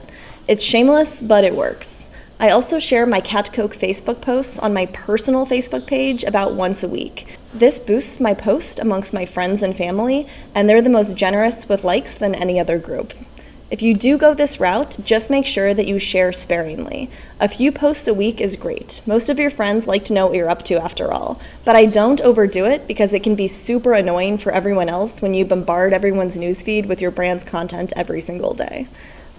It's shameless, but it works. I also share my Cat Coke Facebook posts on my personal Facebook page about once a week. This boosts my post amongst my friends and family, and they're the most generous with likes than any other group. If you do go this route, just make sure that you share sparingly. A few posts a week is great. Most of your friends like to know what you're up to after all. But I don't overdo it because it can be super annoying for everyone else when you bombard everyone's newsfeed with your brand's content every single day.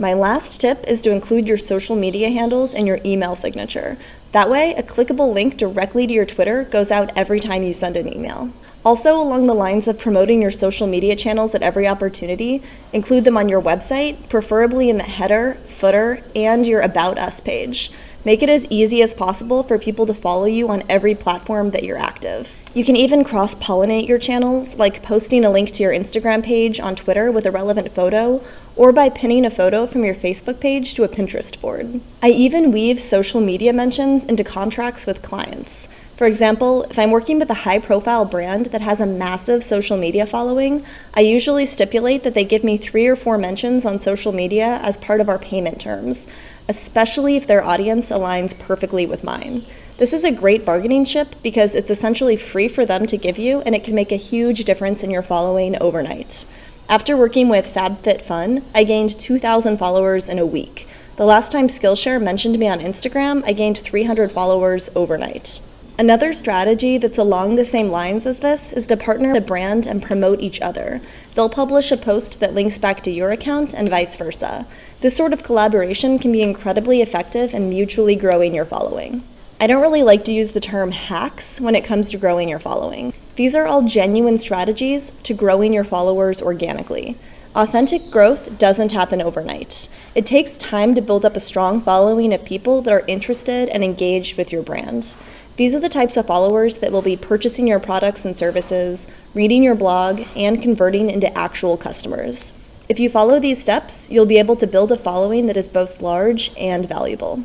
My last tip is to include your social media handles in your email signature. That way, a clickable link directly to your Twitter goes out every time you send an email. Also, along the lines of promoting your social media channels at every opportunity, include them on your website, preferably in the header, footer, and your About Us page. Make it as easy as possible for people to follow you on every platform that you're active. You can even cross-pollinate your channels, like posting a link to your Instagram page on Twitter with a relevant photo, or by pinning a photo from your Facebook page to a Pinterest board. I even weave social media mentions into contracts with clients. For example, if I'm working with a high-profile brand that has a massive social media following, I usually stipulate that they give me 3 or 4 mentions on social media as part of our payment terms, especially if their audience aligns perfectly with mine. This is a great bargaining chip because it's essentially free for them to give you, and it can make a huge difference in your following overnight. After working with FabFitFun, I gained 2,000 followers in a week. The last time Skillshare mentioned me on Instagram, I gained 300 followers overnight. Another strategy that's along the same lines as this is to partner with a brand and promote each other. They'll publish a post that links back to your account and vice versa. This sort of collaboration can be incredibly effective in mutually growing your following. I don't really like to use the term hacks when it comes to growing your following. These are all genuine strategies to growing your followers organically. Authentic growth doesn't happen overnight. It takes time to build up a strong following of people that are interested and engaged with your brand. These are the types of followers that will be purchasing your products and services, reading your blog, and converting into actual customers. If you follow these steps, you'll be able to build a following that is both large and valuable.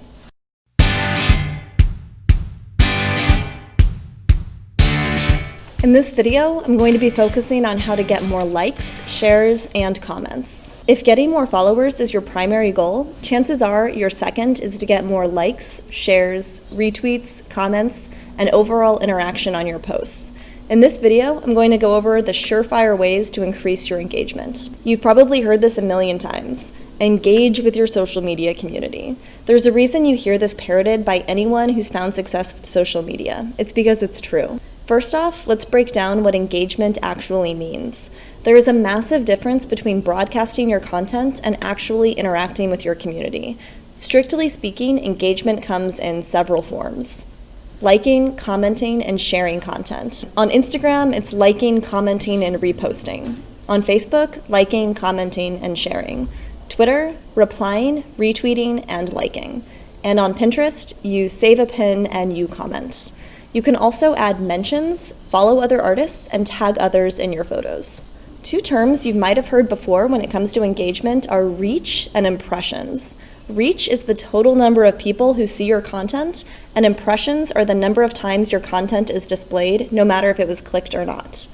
In this video, I'm going to be focusing on how to get more likes, shares, and comments. If getting more followers is your primary goal, chances are your second is to get more likes, shares, retweets, comments, and overall interaction on your posts. In this video, I'm going to go over the surefire ways to increase your engagement. You've probably heard this a million times. Engage with your social media community. There's a reason you hear this parroted by anyone who's found success with social media. It's because it's true. First off, let's break down what engagement actually means. There is a massive difference between broadcasting your content and actually interacting with your community. Strictly speaking, engagement comes in several forms: liking, commenting, and sharing content. On Instagram, it's liking, commenting, and reposting. On Facebook, liking, commenting, and sharing. Twitter, replying, retweeting, and liking. And on Pinterest, you save a pin and you comment. You can also add mentions, follow other artists, and tag others in your photos. Two terms you might have heard before when it comes to engagement are reach and impressions. Reach is the total number of people who see your content, and impressions are the number of times your content is displayed, no matter if it was clicked or not.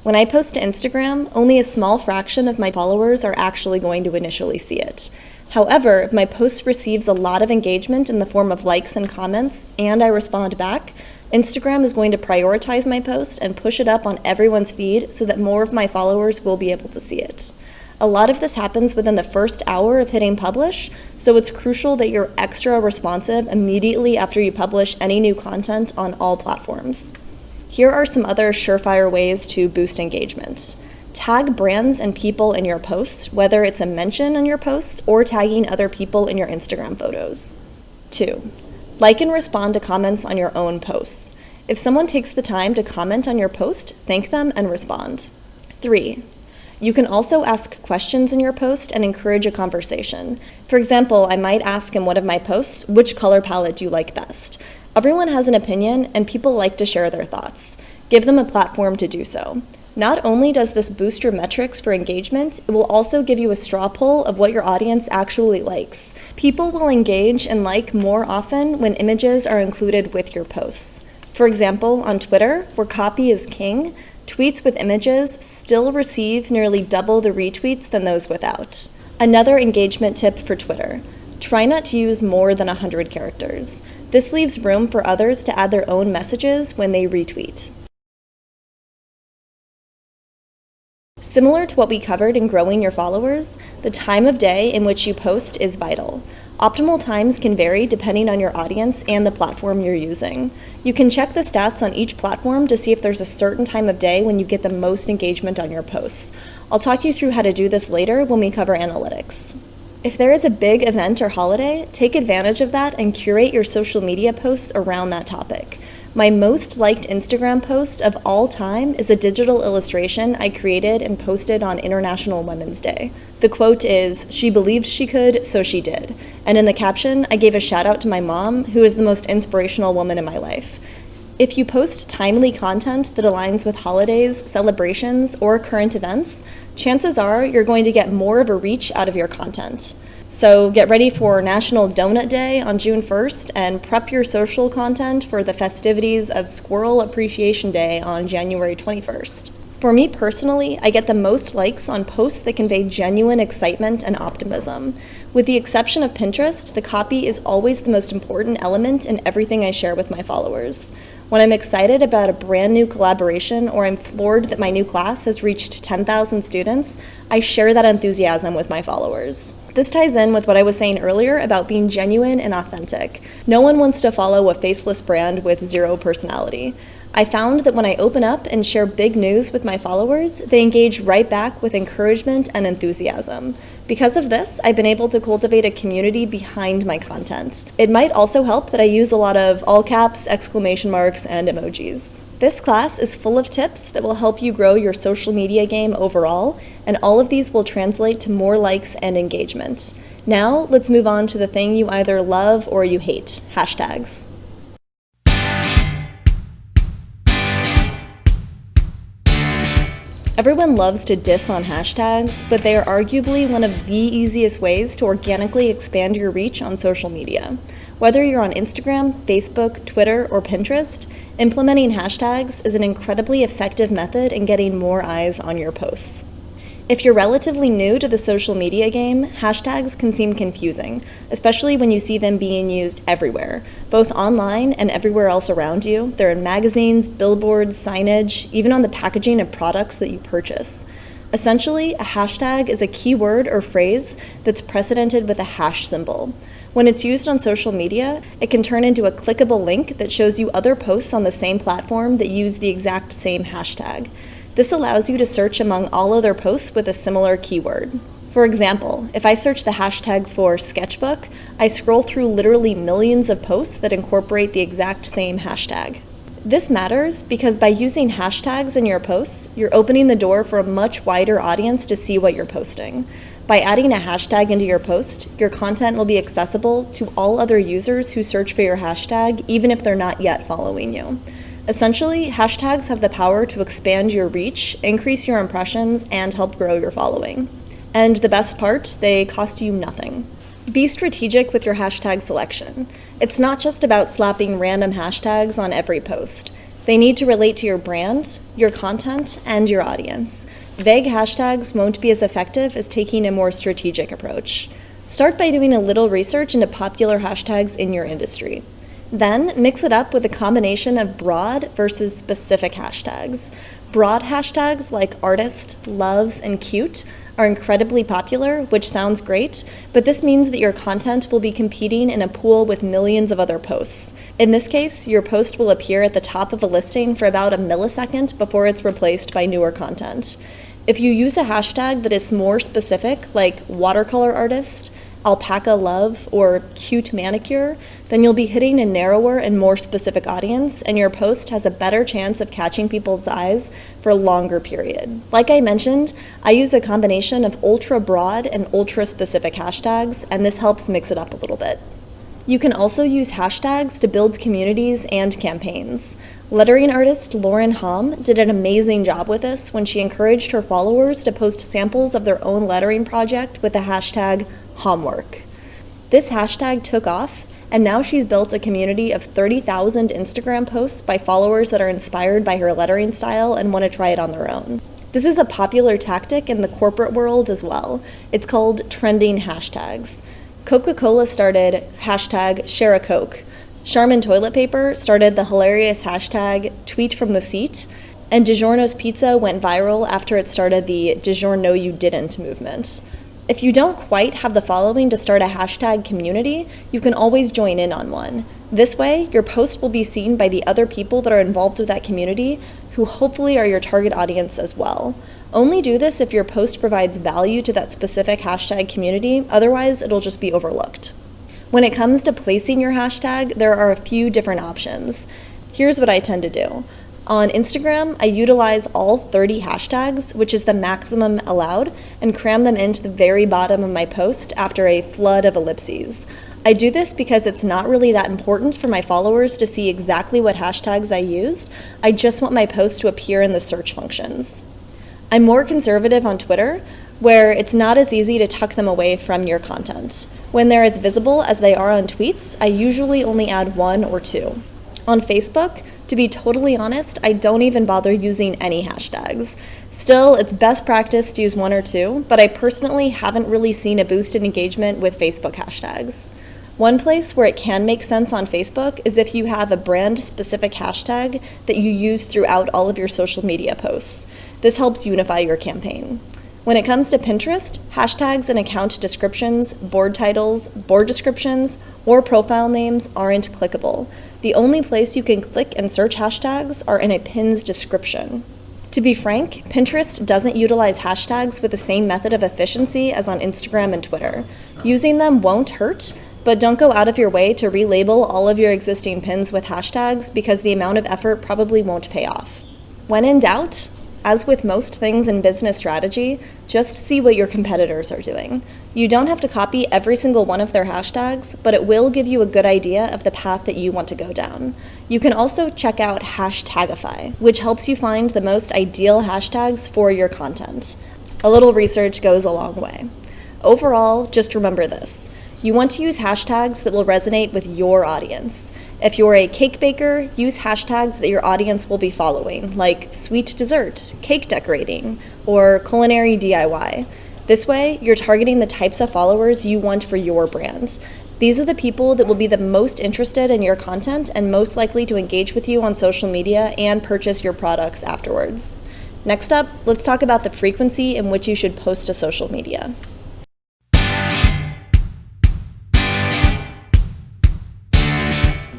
When I post to Instagram, only a small fraction of my followers are actually going to initially see it. However, if my post receives a lot of engagement in the form of likes and comments, and I respond back, Instagram is going to prioritize my post and push it up on everyone's feed so that more of my followers will be able to see it. A lot of this happens within the first hour of hitting publish, so it's crucial that you're extra responsive immediately after you publish any new content on all platforms. Here are some other surefire ways to boost engagement. Tag brands and people in your posts, whether it's a mention in your posts or tagging other people in your Instagram photos. 2. Like and respond to comments on your own posts. If someone takes the time to comment on your post, thank them and respond. 3. You can also ask questions in your post and encourage a conversation. For example, I might ask in one of my posts, which color palette do you like best? Everyone has an opinion and people like to share their thoughts. Give them a platform to do so. Not only does this boost your metrics for engagement, it will also give you a straw poll of what your audience actually likes. People will engage and like more often when images are included with your posts. For example, on Twitter, where copy is king, tweets with images still receive nearly double the retweets than those without. Another engagement tip for Twitter: try not to use more than 100 characters. This leaves room for others to add their own messages when they retweet. Similar to what we covered in growing your followers, the time of day in which you post is vital. Optimal times can vary depending on your audience and the platform you're using. You can check the stats on each platform to see if there's a certain time of day when you get the most engagement on your posts. I'll talk you through how to do this later when we cover analytics. If there is a big event or holiday, take advantage of that and curate your social media posts around that topic. My most liked Instagram post of all time is a digital illustration I created and posted on International Women's Day. The quote is, "She believed she could, so she did." And in the caption, I gave a shout out to my mom, who is the most inspirational woman in my life. If you post timely content that aligns with holidays, celebrations, or current events, chances are you're going to get more of a reach out of your content. So get ready for National Donut Day on June 1st and prep your social content for the festivities of Squirrel Appreciation Day on January 21st. For me personally, I get the most likes on posts that convey genuine excitement and optimism. With the exception of Pinterest, the copy is always the most important element in everything I share with my followers. When I'm excited about a brand new collaboration or I'm floored that my new class has reached 10,000 students, I share that enthusiasm with my followers. This ties in with what I was saying earlier about being genuine and authentic. No one wants to follow a faceless brand with zero personality. I found that when I open up and share big news with my followers, they engage right back with encouragement and enthusiasm. Because of this, I've been able to cultivate a community behind my content. It might also help that I use a lot of all caps, exclamation marks, and emojis. This class is full of tips that will help you grow your social media game overall, and all of these will translate to more likes and engagement. Now, let's move on to the thing you either love or you hate, hashtags. Everyone loves to diss on hashtags, but they are arguably one of the easiest ways to organically expand your reach on social media. Whether you're on Instagram, Facebook, Twitter, or Pinterest, implementing hashtags is an incredibly effective method in getting more eyes on your posts. If you're relatively new to the social media game, hashtags can seem confusing, especially when you see them being used everywhere, both online and everywhere else around you. They're in magazines, billboards, signage, even on the packaging of products that you purchase. Essentially, a hashtag is a keyword or phrase that's precedented with a hash symbol. When it's used on social media, it can turn into a clickable link that shows you other posts on the same platform that use the exact same hashtag. This allows you to search among all other posts with a similar keyword. For example, if I search the hashtag for sketchbook, I scroll through literally millions of posts that incorporate the exact same hashtag. This matters because by using hashtags in your posts, you're opening the door for a much wider audience to see what you're posting. By adding a hashtag into your post, your content will be accessible to all other users who search for your hashtag, even if they're not yet following you. Essentially, hashtags have the power to expand your reach, increase your impressions, and help grow your following. And the best part, they cost you nothing. Be strategic with your hashtag selection. It's not just about slapping random hashtags on every post. They need to relate to your brand, your content, and your audience. Vague hashtags won't be as effective as taking a more strategic approach. Start by doing a little research into popular hashtags in your industry. Then mix it up with a combination of broad versus specific hashtags. Broad hashtags like artist, love, and cute are incredibly popular, which sounds great, but this means that your content will be competing in a pool with millions of other posts. In this case, your post will appear at the top of a listing for about a millisecond before it's replaced by newer content. If you use a hashtag that is more specific, like watercolor artist, alpaca love, or cute manicure, then you'll be hitting a narrower and more specific audience, and your post has a better chance of catching people's eyes for a longer period. Like I mentioned, I use a combination of ultra broad and ultra specific hashtags, and this helps mix it up a little bit. You can also use hashtags to build communities and campaigns. Lettering artist Lauren Hom did an amazing job with this when she encouraged her followers to post samples of their own lettering project with the hashtag Homwork. This hashtag took off, and now she's built a community of 30,000 Instagram posts by followers that are inspired by her lettering style and want to try it on their own. This is a popular tactic in the corporate world as well. It's called trending hashtags. Coca-Cola started hashtag Share a Coke. Charmin toilet paper started the hilarious hashtag Tweet from the Seat, and DiGiorno's Pizza went viral after it started the DiGiorno You Didn't movement. If you don't quite have the following to start a hashtag community, you can always join in on one. This way, your post will be seen by the other people that are involved with that community, who hopefully are your target audience as well. Only do this if your post provides value to that specific hashtag community, otherwise it'll just be overlooked. When it comes to placing your hashtag, there are a few different options. Here's what I tend to do. On Instagram, I utilize all 30 hashtags, which is the maximum allowed, and cram them into the very bottom of my post after a flood of ellipses. I do this because it's not really that important for my followers to see exactly what hashtags I used. I just want my post to appear in the search functions. I'm more conservative on Twitter, where it's not as easy to tuck them away from your content. When they're as visible as they are on tweets, I usually only add 1 or 2. On Facebook, to be totally honest, I don't even bother using any hashtags. Still, it's best practice to use 1 or 2, but I personally haven't really seen a boost in engagement with Facebook hashtags. One place where it can make sense on Facebook is if you have a brand-specific hashtag that you use throughout all of your social media posts. This helps unify your campaign. When it comes to Pinterest, hashtags and account descriptions, board titles, board descriptions, or profile names aren't clickable. The only place you can click and search hashtags are in a pin's description. To be frank, Pinterest doesn't utilize hashtags with the same method of efficiency as on Instagram and Twitter. Using them won't hurt, but don't go out of your way to relabel all of your existing pins with hashtags because the amount of effort probably won't pay off. When in doubt, as with most things in business strategy, just see what your competitors are doing. You don't have to copy every single one of their hashtags, but it will give you a good idea of the path that you want to go down. You can also check out Hashtagify, which helps you find the most ideal hashtags for your content. A little research goes a long way. Overall, just remember this. You want to use hashtags that will resonate with your audience. If you're a cake baker, use hashtags that your audience will be following, like sweet dessert, cake decorating, or culinary DIY. This way, you're targeting the types of followers you want for your brand. These are the people that will be the most interested in your content and most likely to engage with you on social media and purchase your products afterwards. Next up, let's talk about the frequency in which you should post to social media.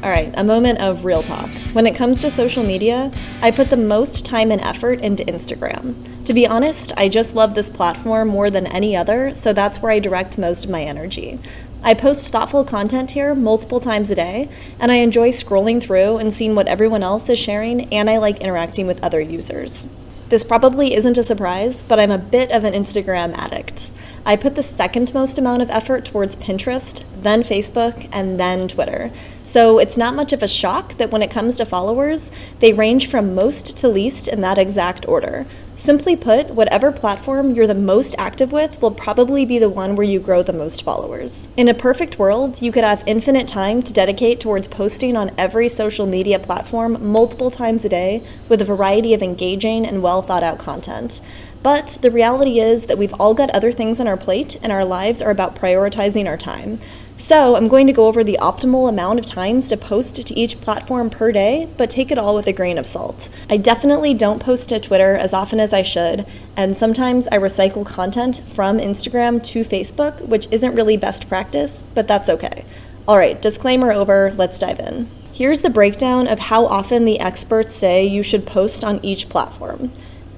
All right, a moment of real talk. When it comes to social media, I put the most time and effort into Instagram. To be honest, I just love this platform more than any other, so that's where I direct most of my energy. I post thoughtful content here multiple times a day, and I enjoy scrolling through and seeing what everyone else is sharing, and I like interacting with other users. This probably isn't a surprise, but I'm a bit of an Instagram addict. I put the second most amount of effort towards Pinterest, then Facebook, and then Twitter. So it's not much of a shock that when it comes to followers, they range from most to least in that exact order. Simply put, whatever platform you're the most active with will probably be the one where you grow the most followers. In a perfect world, you could have infinite time to dedicate towards posting on every social media platform multiple times a day with a variety of engaging and well thought out content. But the reality is that we've all got other things on our plate and our lives are about prioritizing our time. So I'm going to go over the optimal amount of times to post to each platform per day, but take it all with a grain of salt. I definitely don't post to Twitter as often as I should, and sometimes I recycle content from Instagram to Facebook, which isn't really best practice, but that's okay. All right, disclaimer over, let's dive in. Here's the breakdown of how often the experts say you should post on each platform.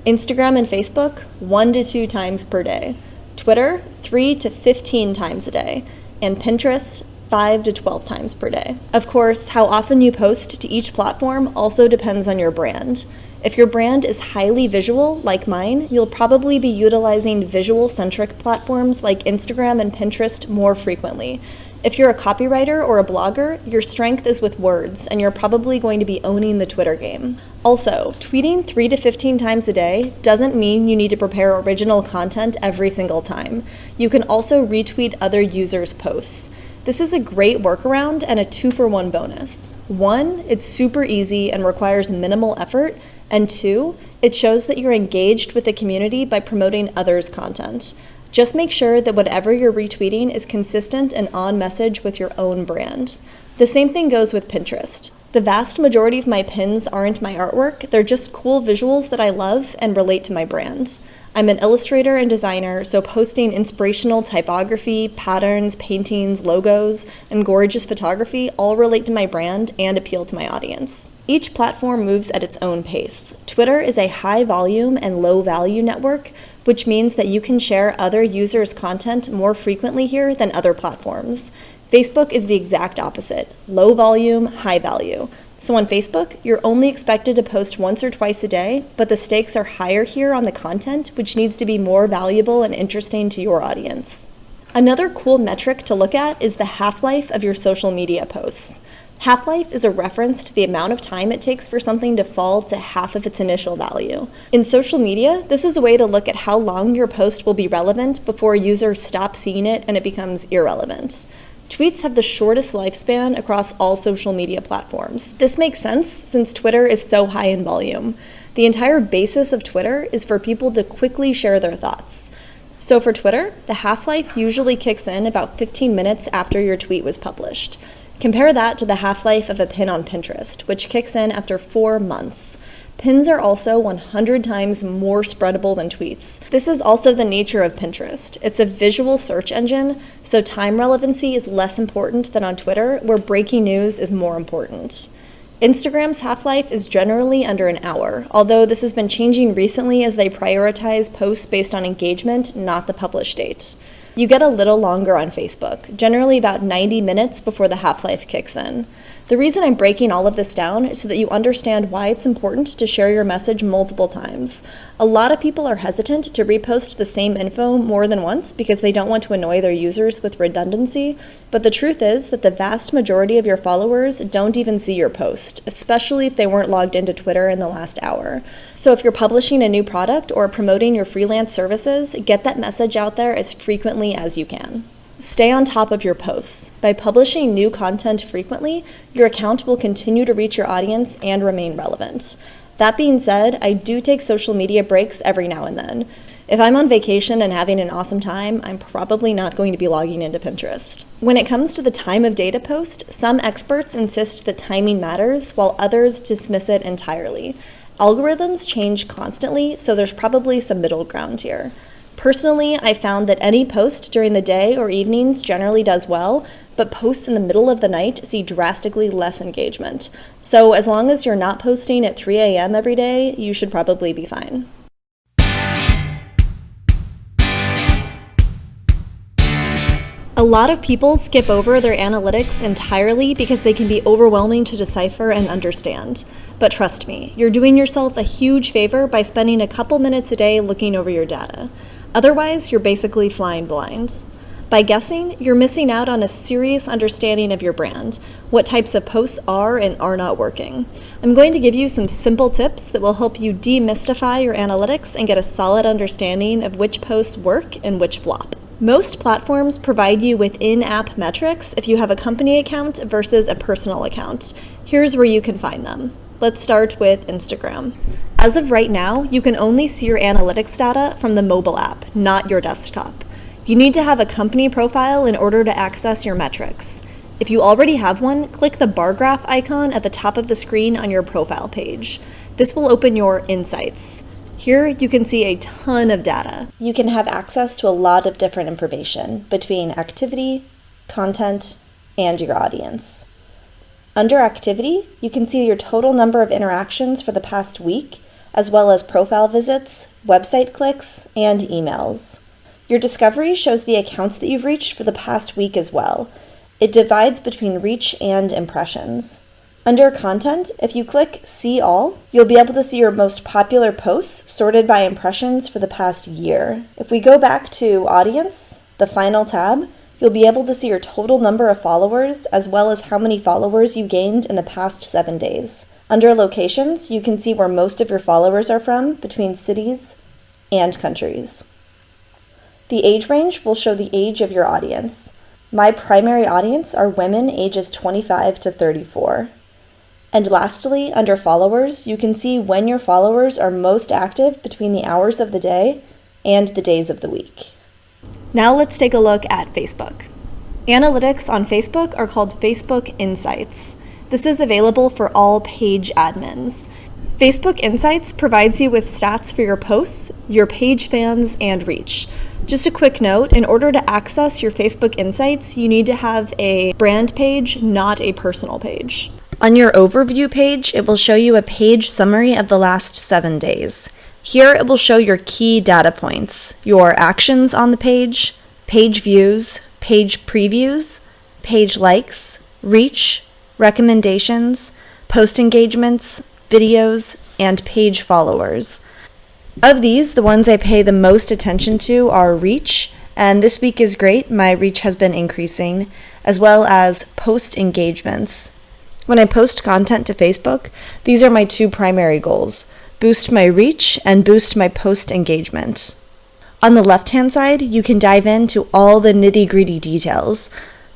Instagram and Facebook, 1 to 2 times per day. Twitter, 3 to 15 times a day. And Pinterest, 5 to 12 times per day. Of course, how often you post to each platform also depends on your brand. If your brand is highly visual, like mine, you'll probably be utilizing visual-centric platforms like Instagram and Pinterest more frequently. If you're a copywriter or a blogger, your strength is with words, and you're probably going to be owning the Twitter game. Also, tweeting 3 to 15 times a day doesn't mean you need to prepare original content every single time. You can also retweet other users' posts. This is a great workaround and a 2-for-1 bonus. 1, it's super easy and requires minimal effort, and 2, it shows that you're engaged with the community by promoting others' content. Just make sure that whatever you're retweeting is consistent and on message with your own brand. The same thing goes with Pinterest. The vast majority of my pins aren't my artwork, they're just cool visuals that I love and relate to my brand. I'm an illustrator and designer, so posting inspirational typography, patterns, paintings, logos, and gorgeous photography all relate to my brand and appeal to my audience. Each platform moves at its own pace. Twitter is a high volume and low value network, which means that you can share other users' content more frequently here than other platforms. Facebook is the exact opposite, low volume, high value. So on Facebook, you're only expected to post once or twice a day, but the stakes are higher here on the content, which needs to be more valuable and interesting to your audience. Another cool metric to look at is the half-life of your social media posts. Half-life is a reference to the amount of time it takes for something to fall to half of its initial value. In social media, this is a way to look at how long your post will be relevant before users stop seeing it and it becomes irrelevant. Tweets have the shortest lifespan across all social media platforms. This makes sense since Twitter is so high in volume. The entire basis of Twitter is for people to quickly share their thoughts. So for Twitter, the half-life usually kicks in about 15 minutes after your tweet was published. Compare that to the half-life of a pin on Pinterest, which kicks in after 4 months. Pins are also 100 times more spreadable than tweets. This is also the nature of Pinterest. It's a visual search engine, so time relevancy is less important than on Twitter, where breaking news is more important. Instagram's half-life is generally under an hour, although this has been changing recently as they prioritize posts based on engagement, not the publish date. You get a little longer on Facebook, generally about 90 minutes before the half-life kicks in. The reason I'm breaking all of this down is so that you understand why it's important to share your message multiple times. A lot of people are hesitant to repost the same info more than once because they don't want to annoy their users with redundancy, but the truth is that the vast majority of your followers don't even see your post, especially if they weren't logged into Twitter in the last hour. So if you're publishing a new product or promoting your freelance services, get that message out there as frequently as you can. Stay on top of your posts. By publishing new content frequently, your account will continue to reach your audience and remain relevant. That being said, I do take social media breaks every now and then. If I'm on vacation and having an awesome time, I'm probably not going to be logging into Pinterest. When it comes to the time of day to post, some experts insist that timing matters, while others dismiss it entirely. Algorithms change constantly, so there's probably some middle ground here. Personally, I found that any post during the day or evenings generally does well, but posts in the middle of the night see drastically less engagement. So as long as you're not posting at 3 a.m. every day, you should probably be fine. A lot of people skip over their analytics entirely because they can be overwhelming to decipher and understand. But trust me, you're doing yourself a huge favor by spending a couple minutes a day looking over your data. Otherwise, you're basically flying blind. By guessing, you're missing out on a serious understanding of your brand, what types of posts are and are not working. I'm going to give you some simple tips that will help you demystify your analytics and get a solid understanding of which posts work and which flop. Most platforms provide you with in-app metrics if you have a company account versus a personal account. Here's where you can find them. Let's start with Instagram. As of right now, you can only see your analytics data from the mobile app, not your desktop. You need to have a company profile in order to access your metrics. If you already have one, click the bar graph icon at the top of the screen on your profile page. This will open your Insights. Here, you can see a ton of data. You can have access to a lot of different information between activity, content, and your audience. Under activity, you can see your total number of interactions for the past week, as well as profile visits, website clicks, and emails. Your discovery shows the accounts that you've reached for the past week as well. It divides between reach and impressions. Under content, if you click See All, you'll be able to see your most popular posts sorted by impressions for the past year. If we go back to Audience, the final tab, you'll be able to see your total number of followers as well as how many followers you gained in the past 7 days. Under Locations, you can see where most of your followers are from between cities and countries. The age range will show the age of your audience. My primary audience are women ages 25 to 34. And lastly, under followers, you can see when your followers are most active between the hours of the day and the days of the week. Now let's take a look at Facebook. Analytics on Facebook are called Facebook Insights. This is available for all page admins. Facebook Insights provides you with stats for your posts, your page fans, and reach. Just a quick note, in order to access your Facebook Insights, you need to have a brand page, not a personal page. On your overview page, it will show you a page summary of the last 7 days. Here it will show your key data points, your actions on the page views, page previews, page likes, reach, recommendations, post engagements, videos, and page followers. Of these, the ones I pay the most attention to are reach, and this week is great, my reach has been increasing, as well as post engagements. When I post content to Facebook, these are my two primary goals: boost my reach and boost my post engagement. On the left-hand side, you can dive into all the nitty-gritty details.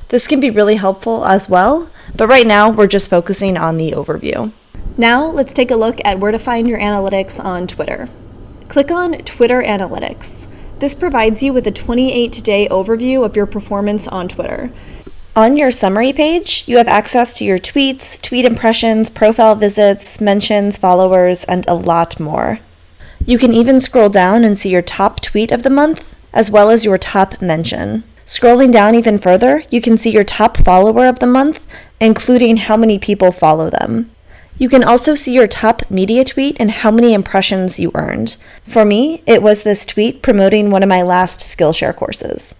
This can be really helpful as well, but right now we're just focusing on the overview. Now let's take a look at where to find your analytics on Twitter. Click on Twitter Analytics. This provides you with a 28-day overview of your performance on Twitter. On your summary page, you have access to your tweets, tweet impressions, profile visits, mentions, followers, and a lot more. You can even scroll down and see your top tweet of the month, as well as your top mention. Scrolling down even further, you can see your top follower of the month, including how many people follow them. You can also see your top media tweet and how many impressions you earned. For me, it was this tweet promoting one of my last Skillshare courses.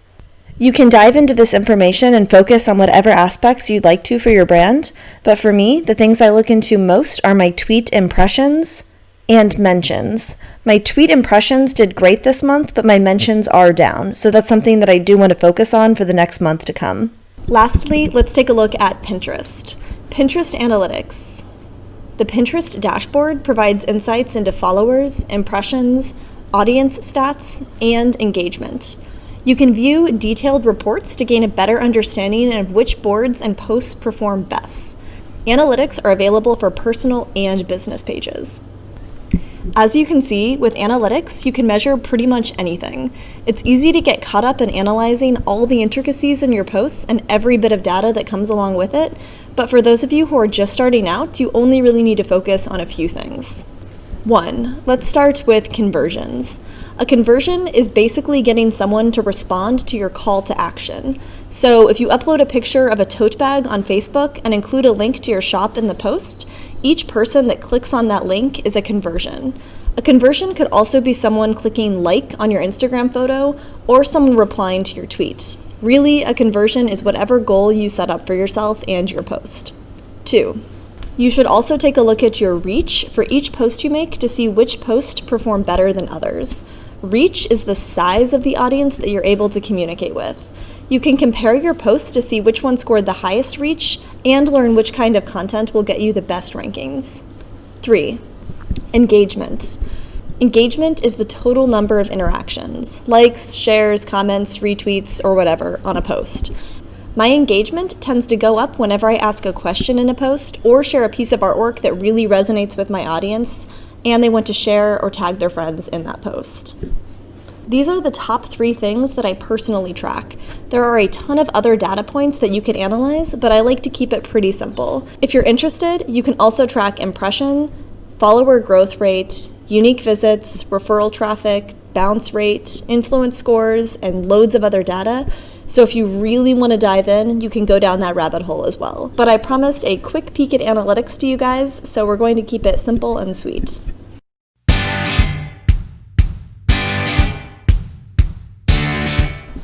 You can dive into this information and focus on whatever aspects you'd like to for your brand, but for me, the things I look into most are my tweet impressions and mentions. My tweet impressions did great this month, but my mentions are down, so that's something that I do want to focus on for the next month to come. Lastly, let's take a look at Pinterest. Pinterest Analytics. The Pinterest dashboard provides insights into followers, impressions, audience stats, and engagement. You can view detailed reports to gain a better understanding of which boards and posts perform best. Analytics are available for personal and business pages. As you can see, with analytics, you can measure pretty much anything. It's easy to get caught up in analyzing all the intricacies in your posts and every bit of data that comes along with it, but for those of you who are just starting out, you only really need to focus on a few things. 1. Let's start with conversions. A conversion is basically getting someone to respond to your call to action. So if you upload a picture of a tote bag on Facebook and include a link to your shop in the post, each person that clicks on that link is a conversion. A conversion could also be someone clicking like on your Instagram photo or someone replying to your tweet. Really, a conversion is whatever goal you set up for yourself and your post. 2. You should also take a look at your reach for each post you make to see which posts perform better than others. Reach is the size of the audience that you're able to communicate with. You can compare your posts to see which one scored the highest reach and learn which kind of content will get you the best rankings. 3. Engagement. Engagement is the total number of interactions, likes, shares, comments, retweets, or whatever on a post. My engagement tends to go up whenever I ask a question in a post or share a piece of artwork that really resonates with my audience and they want to share or tag their friends in that post. These are the top 3 things that I personally track. There are a ton of other data points that you can analyze, but I like to keep it pretty simple. If you're interested, you can also track impression, follower growth rate, unique visits, referral traffic, bounce rate, influence scores, and loads of other data. So if you really want to dive in, you can go down that rabbit hole as well. But I promised a quick peek at analytics to you guys, so we're going to keep it simple and sweet.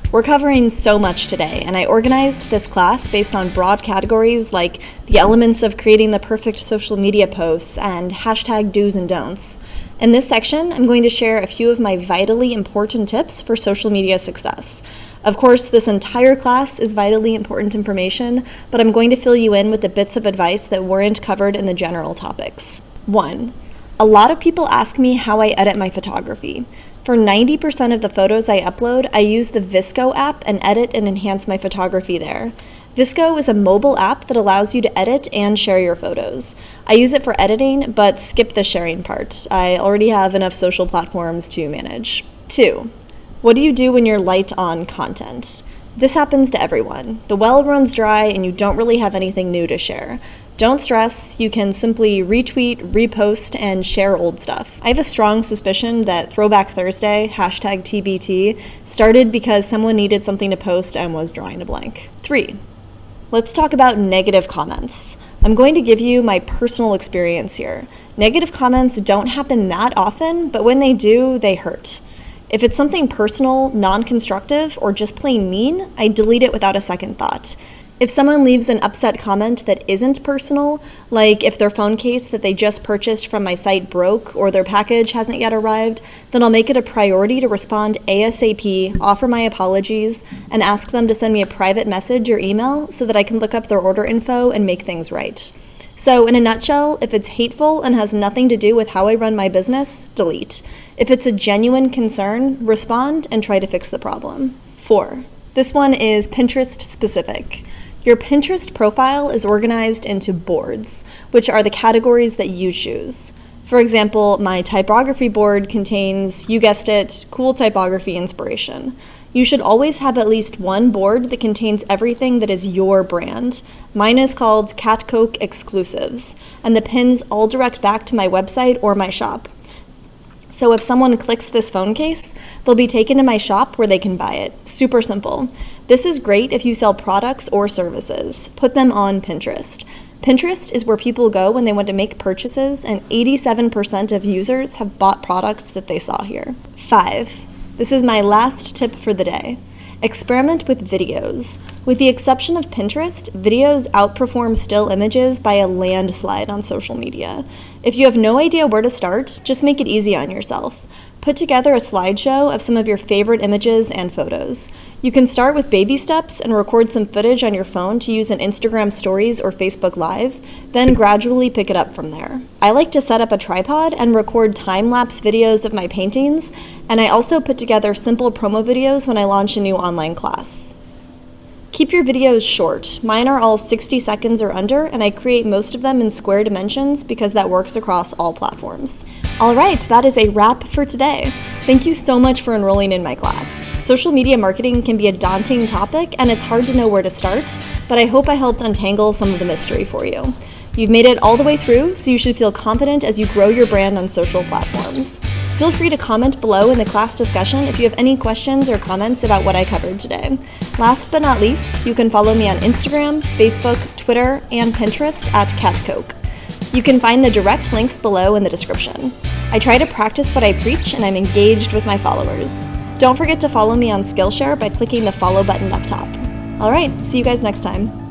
We're covering so much today, and I organized this class based on broad categories like the elements of creating the perfect social media posts and hashtag do's and don'ts. In this section, I'm going to share a few of my vitally important tips for social media success. Of course, this entire class is vitally important information, but I'm going to fill you in with the bits of advice that weren't covered in the general topics. 1. A lot of people ask me how I edit my photography. For 90% of the photos I upload, I use the Visco app and edit and enhance my photography there. Visco is a mobile app that allows you to edit and share your photos. I use it for editing, but skip the sharing part. I already have enough social platforms to manage. 2. What do you do when you're light on content? This happens to everyone. The well runs dry and you don't really have anything new to share. Don't stress, you can simply retweet, repost, and share old stuff. I have a strong suspicion that Throwback Thursday, hashtag TBT, started because someone needed something to post and was drawing a blank. 3. Let's talk about negative comments. I'm going to give you my personal experience here. Negative comments don't happen that often, but when they do, they hurt. If it's something personal, non-constructive, or just plain mean, I delete it without a second thought. If someone leaves an upset comment that isn't personal, like if their phone case that they just purchased from my site broke or their package hasn't yet arrived, then I'll make it a priority to respond ASAP, offer my apologies, and ask them to send me a private message or email so that I can look up their order info and make things right. So in a nutshell, if it's hateful and has nothing to do with how I run my business, delete. If it's a genuine concern, respond and try to fix the problem. 4. This one is Pinterest specific. Your Pinterest profile is organized into boards, which are the categories that you choose. For example, my typography board contains, you guessed it, cool typography inspiration. You should always have at least one board that contains everything that is your brand. Mine is called Cat Coke Exclusives, and the pins all direct back to my website or my shop. So if someone clicks this phone case, they'll be taken to my shop where they can buy it. Super simple. This is great if you sell products or services. Put them on Pinterest. Pinterest is where people go when they want to make purchases, and 87% of users have bought products that they saw here. 5. This is my last tip for the day. Experiment with videos. With the exception of Pinterest, videos outperform still images by a landslide on social media. If you have no idea where to start, just make it easy on yourself. Put together a slideshow of some of your favorite images and photos. You can start with baby steps and record some footage on your phone to use in Instagram Stories or Facebook Live, then gradually pick it up from there. I like to set up a tripod and record time-lapse videos of my paintings, and I also put together simple promo videos when I launch a new online class. Keep your videos short. Mine are all 60 seconds or under, and I create most of them in square dimensions because that works across all platforms. All right, that is a wrap for today. Thank you so much for enrolling in my class. Social media marketing can be a daunting topic, and it's hard to know where to start, but I hope I helped untangle some of the mystery for you. You've made it all the way through, so you should feel confident as you grow your brand on social platforms. Feel free to comment below in the class discussion if you have any questions or comments about what I covered today. Last but not least, you can follow me on Instagram, Facebook, Twitter, and Pinterest at CatCoke. You can find the direct links below in the description. I try to practice what I preach, and I'm engaged with my followers. Don't forget to follow me on Skillshare by clicking the follow button up top. All right, see you guys next time.